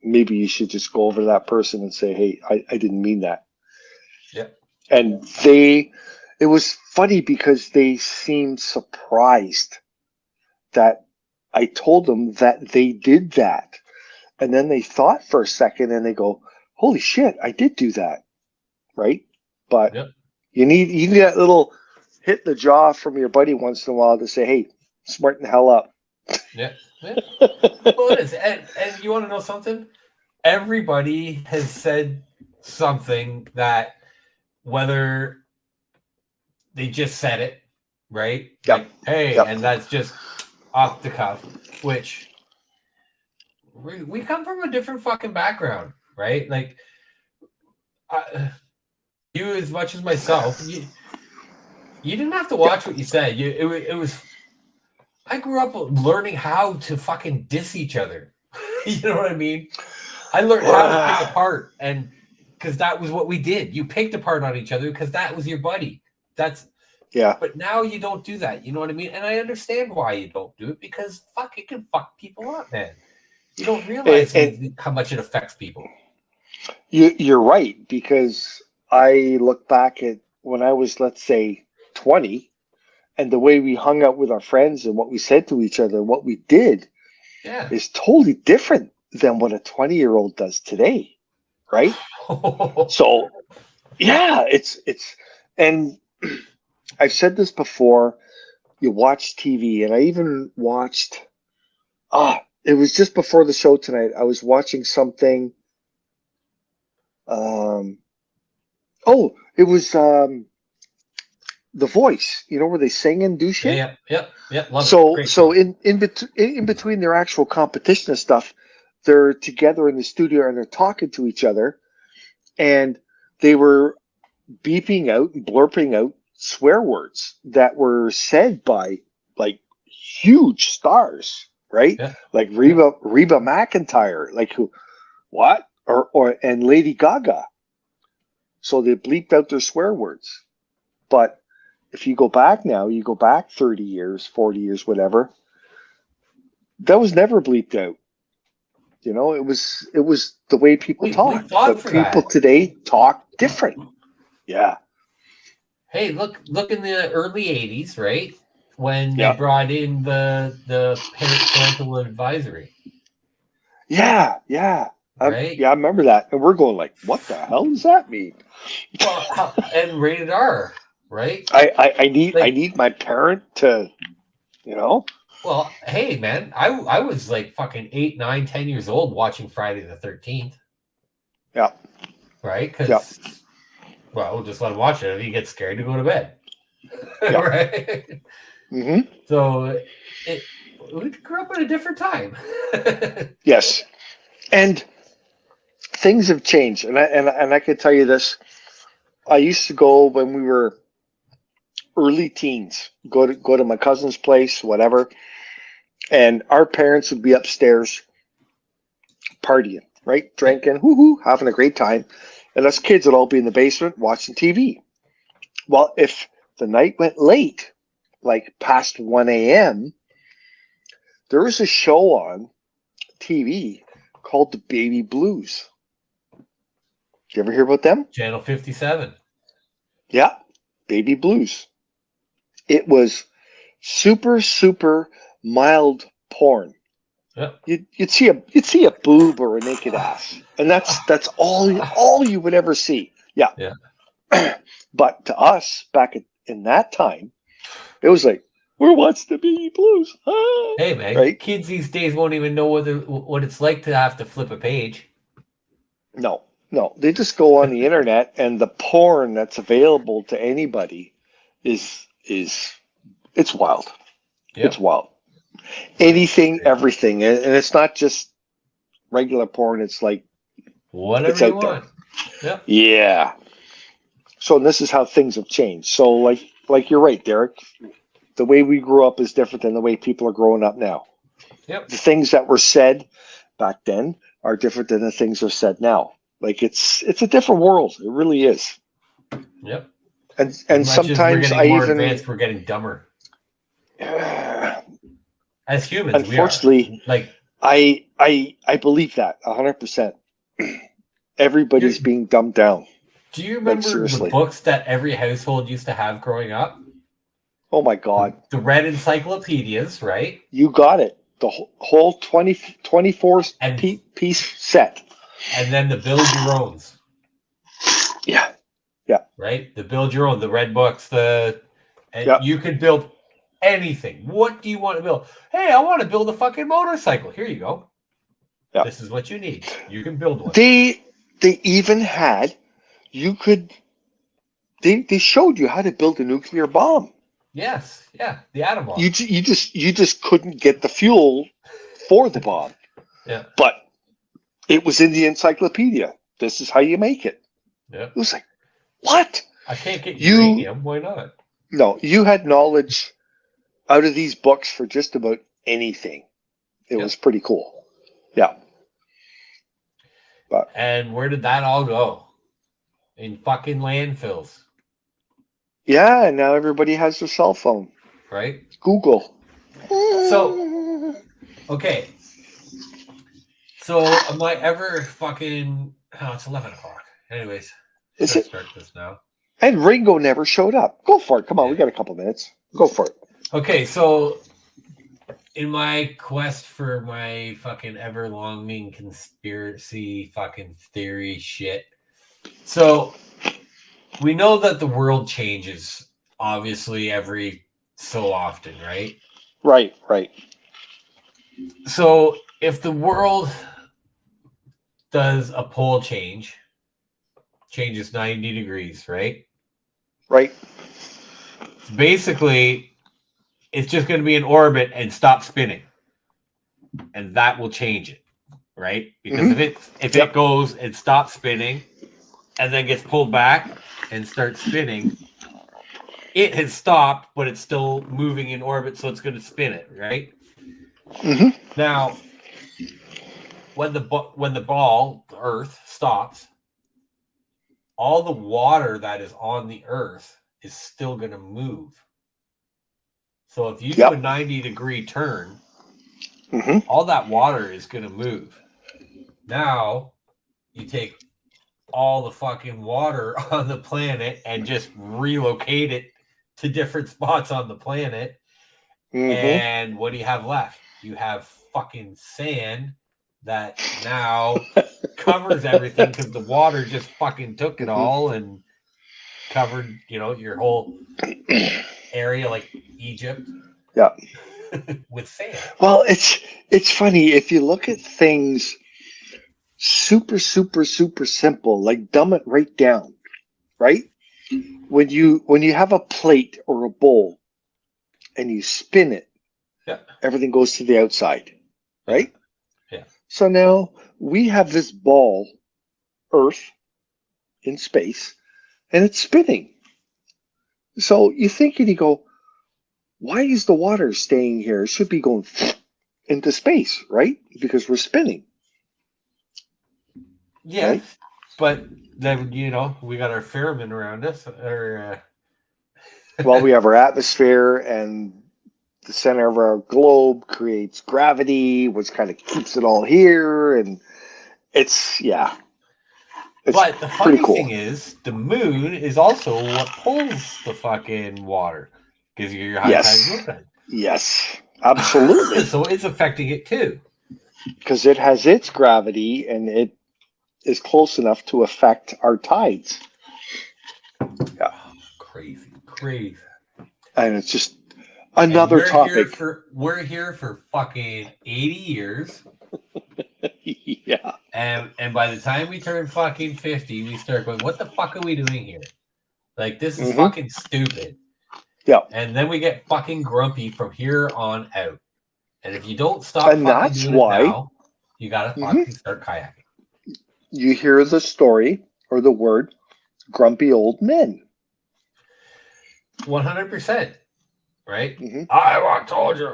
maybe you should just go over to that person and say, hey, I didn't mean that." yeah. And it was funny because they seemed surprised that I told them that they did that. And then they thought for a second and they go, holy shit, I did do that. Right. But Yep. you need that little hit the jaw from your buddy once in a while to say, hey, smarten the hell up. Yeah. Yeah. Well, it is. And you want to know something? Everybody has said something that whether they just said it, right? Yep. Like, hey, Yep. and that's just off the cuff, which we come from a different fucking background, right? Like, you as much as myself, you didn't have to watch what you said. It was. I grew up learning how to fucking diss each other. You know what I mean? I learned how to pick apart, and because that was what we did. You picked apart on each other because that was your buddy. That's Yeah. But now you don't do that. You know what I mean? And I understand why you don't do it because fuck, it can fuck people up, man. You don't realize And how much it affects people. you're right, because I look back at when I was, let's say, 20, and the way we hung out with our friends and what we said to each other and what we did Yeah. is totally different than what a 20-year-old does today, right? So, yeah, and I've said this before. You watch TV, and I even watched. It was just before the show tonight. I was watching something. Um, it was The Voice. You know where they sing and do Yeah, shit. yeah, yep, yep. Love it. So Great so show. in between their actual competition and stuff, they're together in the studio and they're talking to each other, and they were beeping out and blurping out swear words that were said by like huge stars, right? Yeah, Like yeah. Reba McEntire, like who, what, or and Lady Gaga. So they bleeped out their swear words. But if you go back now, you go back 30 years, 40 years, whatever, that was never bleeped out. It was the way people We talked, fought but for people that. today talk different. Yeah. Hey, look in the early '80s, right? When they Yeah. brought in the parental advisory, Yeah. Yeah. right? Yeah, I remember that. And we're going like, what the hell does that mean? Well, and rated R, right? I Like, need my parent to, you know? well, hey, man, I was like fucking 8, 9, 10 years old watching Friday the 13th, Yeah. right? Yeah. Because well, we'll just let him watch it. If he gets scared, to go to bed, Yeah. right? Hmm. So we grew up in a different time. Yes. And things have changed. And I can tell you this. I used to go when we were early teens, go to my cousin's place, whatever, and our parents would be upstairs partying, right? Yeah, Drinking, hoo-hoo, having a great time. And us kids would all be in the basement watching TV. Well, if the night went late, like past 1 a.m., there was a show on TV called The Baby Blues. Did you ever hear about them? Channel 57. Yeah, Baby Blues. It was super, super mild porn. Yep. You'd see a boob or a naked ass, and that's all you would ever see. Yeah. Yeah. But to us back in that time, it was like, we're what's the baby blues? Ah, Hey man, right? kids these days won't even know what it's like to have to flip a page. No, no, they just go on the internet, and the porn that's available to anybody is it's wild. It's Yep. wild. Anything, everything, and it's not just regular porn. It's like it's Whatever you out there. want. Yep. Yeah. So this is how things have changed. So like you're right, Derek. The way we grew up is different than the way people are growing up now. Yep. The things that were said back then are different than the things that are said now. Like it's a different world. It really is. Yep. And As much as we're sometimes I getting more even advanced, we're getting dumber. As humans, we are. unfortunately Like I believe that 100%. Everybody's being dumbed down. do you Like remember the seriously. books that every household used to have growing up? Oh my God. The red encyclopedias, right? You got it. The whole 24 And piece set. and then the build your owns. Yeah. Yeah. Right? The build your own, the red books, and Yeah. you could build anything. What do you want to build? Hey, I want to build a fucking motorcycle. Here you go. Yeah. This is what you need. You can build one. They even had you could they showed you how to build a nuclear bomb. Yes, yeah, the atom bomb. You just couldn't get the fuel for the bomb. Yeah. But it was in the encyclopedia. This is how you make it. Yeah. It was like, what? I can't get uranium. Why not? No, you had knowledge out of these books for just about anything. It was pretty cool. Yeah. But and where did that all go? In fucking landfills. yeah, and now everybody has their cell phone. Right? Google. So, okay. So, am I ever fucking... Oh, it's 11 o'clock. Anyways, Is should I it? start this now? And Ringo never showed up. Go for it. Come on, we got a couple minutes. Go for it. Okay, so in my quest for my fucking ever-longing conspiracy fucking theory shit, so we know that the world changes, obviously, every so often, right? Right, right. So if the world does a pole changes 90 degrees, right? Right. So basically, it's just going to be in orbit and stop spinning. And that will change it, right? Because if it goes and stops spinning and then gets pulled back and starts spinning, it has stopped, but it's still moving in orbit, so it's going to spin it, right? Mm-hmm. Now, when the ball, the Earth, stops, all the water that is on the Earth is still going to move. So if you do a 90-degree turn, all that water is going to move. Now, you take all the fucking water on the planet and just relocate it to different spots on the planet. And what do you have left? You have fucking sand that now covers everything because the water just fucking took it all and covered, your whole area like Egypt. Yeah. With sand. Well, it's funny if you look at things super simple, like dumb it right down, right? When you have a plate or a bowl and you spin it, everything goes to the outside, right? Yeah. So now we have this ball, Earth, in space, and it's spinning. So you think and you go, why is the water staying here? It should be going into space, right? Because we're spinning. Yeah, right? But then we got our pheromone around us. Well, we have our atmosphere, and the center of our globe creates gravity, which kind of keeps it all here, and it's but the funny thing is, the moon is also what pulls the fucking water. Gives you your high tide, low tide. Yes, absolutely. So it's affecting it too. because it has its gravity and it is close enough to affect our tides. Yeah. Crazy. And it's just And another topic. we're here for fucking 80 years. Yeah. And by the time we turn fucking 50, we start going, what the fuck are we doing here? Like, this is fucking stupid. Yeah. And then we get fucking grumpy from here on out. And if you don't stop And fucking that's doing why it now, you gotta fucking start kayaking. you hear the story or the word grumpy old men. 100%. Right? Mm-hmm. I told you.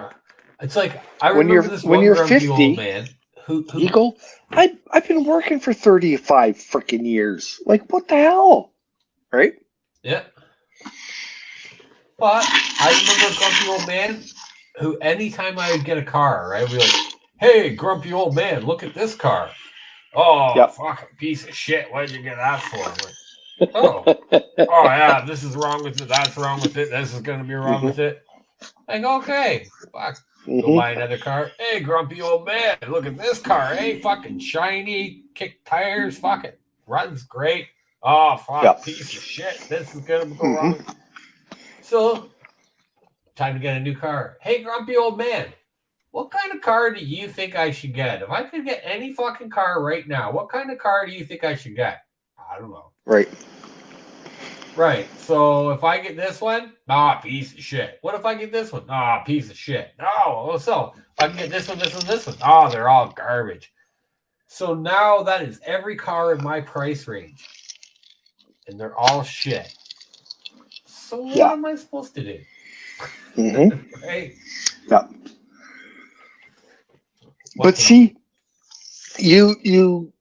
It's like, I When remember this when one you're grumpy 50, old man who you go, I've been working for 35 freaking years. Like, what the hell? Right? yeah. But I remember a grumpy old man who, anytime I would get a car, right, we'd be like, hey, grumpy old man, look at this car. Oh, Yep. fucking piece of shit. What'd you get that for? I'm like, oh yeah, this is wrong with it. That's wrong with it. This is going to be wrong with it. Like, okay, fuck. Go buy another car. Hey, grumpy old man, look at this car. Hey, fucking shiny, kick tires, fucking runs great. Oh, fuck, Yep. piece of shit. This is going to go wrong. So, time to get a new car. Hey, grumpy old man, what kind of car do you think I should get? If I could get any fucking car right now, what kind of car do you think I should get? I don't know. Right. So if I get this one, piece of shit. What if I get this one? Piece of shit. No. So I can get this one, this one, this one. Oh, they're all garbage. So now that is every car in my price range. And they're all shit. So what am I supposed to do? Right? Yeah. But see, you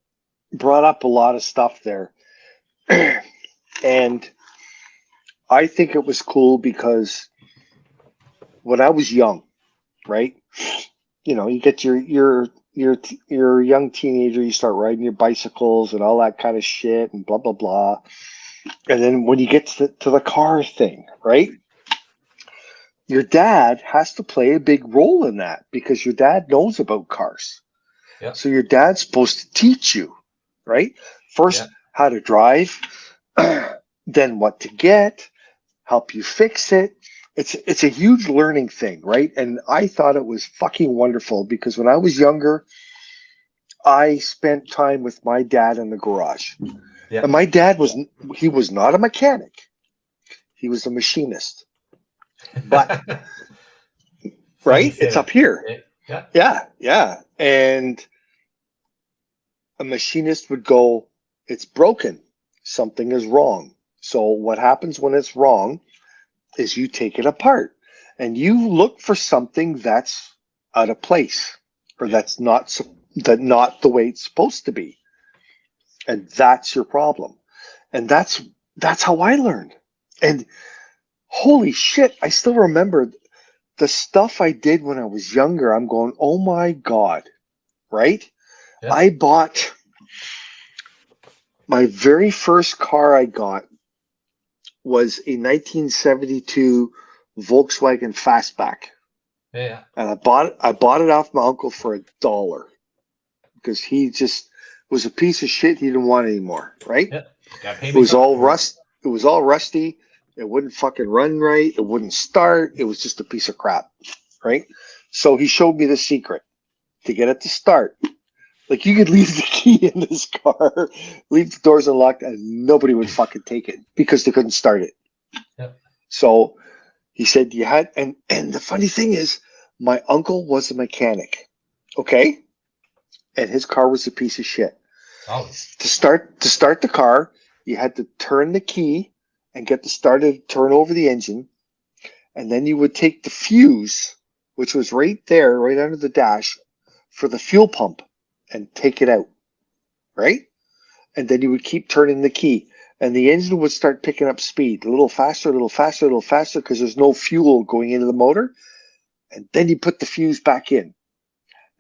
brought up a lot of stuff there. And I think it was cool because when I was young, right? You know, you get your young teenager, you start riding your bicycles and all that kind of shit and blah blah blah. And then when you get to the car thing, right? Your dad has to play a big role in that because your dad knows about cars. Yep. So your dad's supposed to teach you, right? First, how to drive, then what to get, help you fix it. It's a huge learning thing, right? And I thought it was fucking wonderful because when I was younger, I spent time with my dad in the garage. And my dad was not a mechanic. He was a machinist. But right? It's up here. Yeah. And a machinist would go, it's broken. Something is wrong. So what happens when it's wrong is you take it apart and you look for something that's out of place or that's not the way it's supposed to be. And that's your problem. And that's how I learned. And holy shit, I still remember the stuff I did when I was younger. I'm going, oh my God, right? I bought my very first car I got was a 1972 Volkswagen Fastback. Yeah. And I bought it off my uncle for $1 because he just was a piece of shit he didn't want anymore, right? It was all rusty. It wouldn't fucking run right. It wouldn't start. It was just a piece of crap, right? So he showed me the secret to get it to start. Like, you could leave the key in this car, leave the doors unlocked, and nobody would fucking take it because they couldn't start it. Yep. So he said you had, and the funny thing is, my uncle was a mechanic, okay? And his car was a piece of shit. Always. To start the car, you had to turn the key and get the starter to turn over the engine. And then you would take the fuse, which was right there, right under the dash, for the fuel pump and take it out, right? And then you would keep turning the key. And the engine would start picking up speed, a little faster, because there's no fuel going into the motor. And then you put the fuse back in.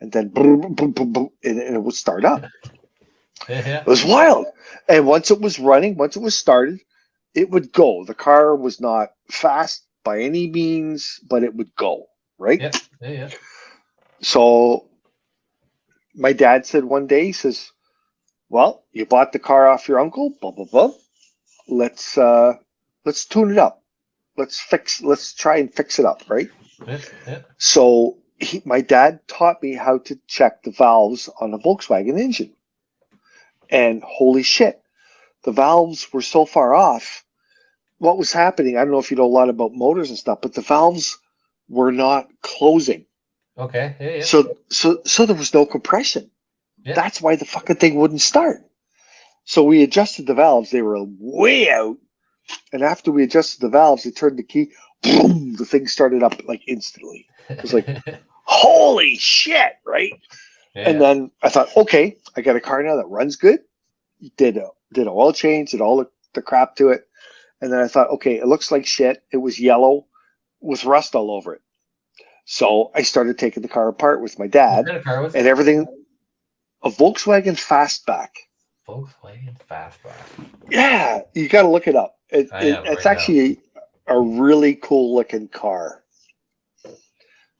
And then boom, boom, boom, boom, and it would start up. It was wild. And once it was running, once it was started, it would go. The car was not fast by any means, but it would go, right? Yeah. So my dad said one day, he says, well, you bought the car off your uncle, blah, blah, blah. Let's tune it up. Let's try and fix it up, right? Yeah. So my dad taught me how to check the valves on a Volkswagen engine. And holy shit, the valves were so far off. What was happening, I don't know if you know a lot about motors and stuff, but the valves were not closing. Okay. Yeah. So there was no compression. Yeah. That's why the fucking thing wouldn't start. So we adjusted the valves. They were way out. And after we adjusted the valves, they turned the key. Boom! The thing started up like instantly. It was like, holy shit, right? Yeah. And then I thought, okay, I got a car now that runs good. Did an oil change, did all the crap to it. And then I thought, okay, it looks like shit. It was yellow with rust all over it. So I started taking the car apart with my dad. What kind of car was and it? everything. A Volkswagen Fastback. Volkswagen Fastback. Yeah, you got to look it up. It's right actually a really cool looking car.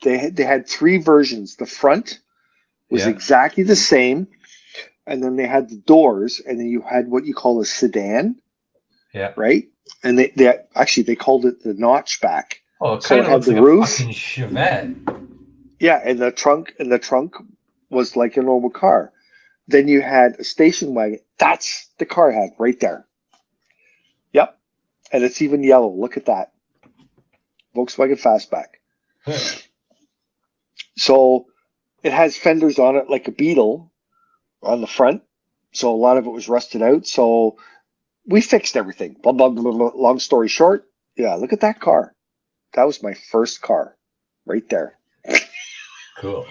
They had 3 versions. The front was exactly the same, and then they had the doors, and then you had what you call a sedan. Yeah. Right, and they called it the notchback. Oh, it So kind of looks the like roof. a fucking Chevette. Yeah, and the trunk was like a normal car. Then you had a station wagon. That's the car I had right there. Yep. And it's even yellow. Look at that. Volkswagen Fastback. So it has fenders on it like a Beetle on the front. So a lot of it was rusted out. So we fixed everything. Blah, blah, blah, blah. Long story short. Yeah, look at that car. That was my first car right there. Cool.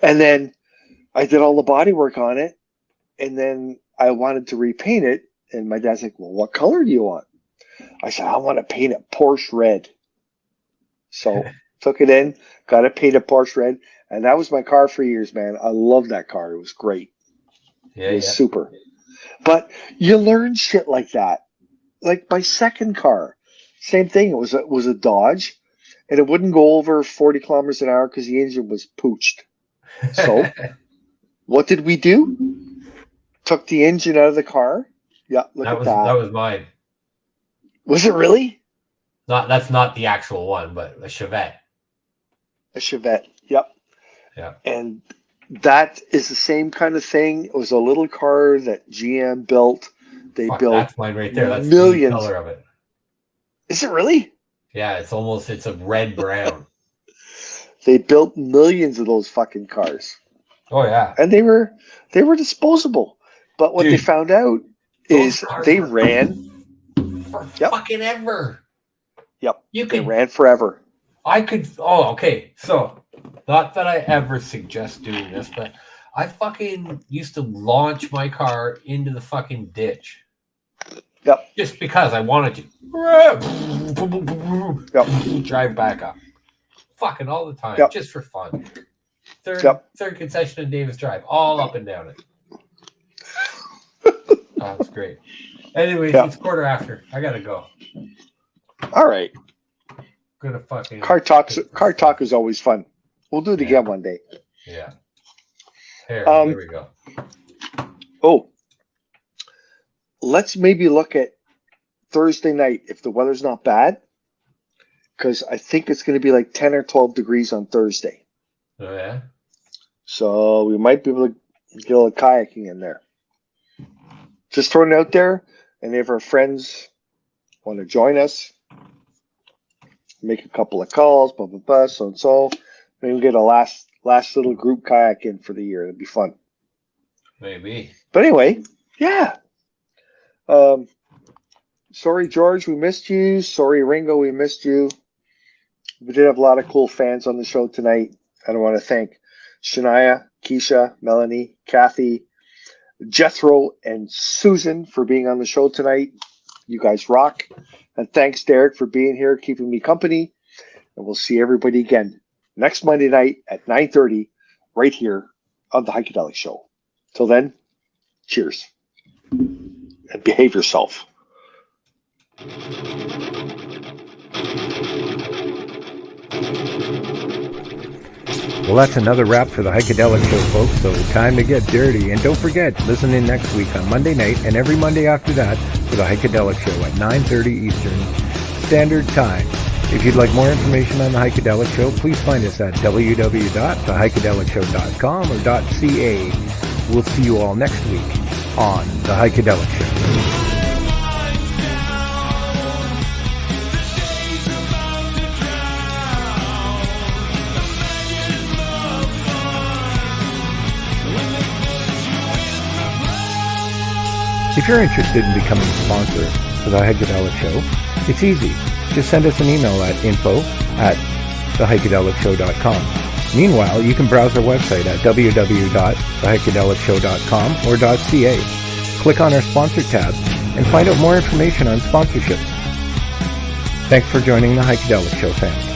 And then I did all the body work on it, and then I wanted to repaint it, and my dad's like, well, what color do you want? I said, I want to paint it Porsche red. So took it in, got it painted Porsche red, and that was my car for years, man. I loved that car. It was great. Yeah, it was super. But you learn shit like that. Like my second car, same thing. It was a Dodge, and it wouldn't go over 40 kilometers an hour because the engine was pooched. So what did we do? Took the engine out of the car. Yeah, look at that. That was mine. Was it really? That's not the actual one, but a Chevette. A Chevette. Yep. Yeah. And that is the same kind of thing. It was a little car that GM built. They built. That's mine right there. That's millions. the color of it. Is it really? Yeah, it's a red brown. They built millions of those fucking cars. Oh yeah. And they were disposable. But what they found out is they ran for fucking ever. Yep. They ran forever. Okay. So, not that I ever suggest doing this, but I fucking used to launch my car into the fucking ditch. Yep. Just because I wanted to. Yep. Drive back up. Fucking all the time. Yep. Just for fun. Third concession in Davis Drive. All up and down it. Oh, that's great. Anyways, it's 1:15. I gotta go. All right. Gonna fucking car talk is always fun. We'll do it again one day. Yeah. There we go. Oh, let's maybe look at Thursday night if the weather's not bad, because I think it's going to be like 10 or 12 degrees on Thursday. Oh yeah. So we might be able to get a little kayaking in there. Just throwing it out there, and if our friends want to join us, make a couple of calls, blah blah blah, so and so. Maybe get a last little group kayak in for the year. It'd be fun. Maybe. But anyway, yeah. Sorry, George, we missed you. Sorry, Ringo, we missed you. We did have a lot of cool fans on the show tonight. And I want to thank Shania, Keisha, Melanie, Kathy, Jethro, and Susan for being on the show tonight. You guys rock. And thanks, Derek, for being here, keeping me company. And we'll see everybody again next Monday night at 9:30 right here on the Heikadelic Show. Till then, cheers. And behave yourself. Well, that's another wrap for the Heikadelic Show, folks, so time to get dirty. And don't forget, listen in next week on Monday night and every Monday after that for the Heikadelic Show at 9:30 Eastern Standard Time. If you'd like more information on the Heikadelic Show, please find us at www.theheikedelicshow.com or .ca. We'll see you all next week on the Heikadelic Show. If you're interested in becoming a sponsor for the Heikadelic Show, it's easy. Just send us an email at info@theheikedelicshow.com. Meanwhile, you can browse our website at www.theheikedelicshow.com or .ca. Click on our sponsor tab and find out more information on sponsorships. Thanks for joining the Heikadelic Show, fans.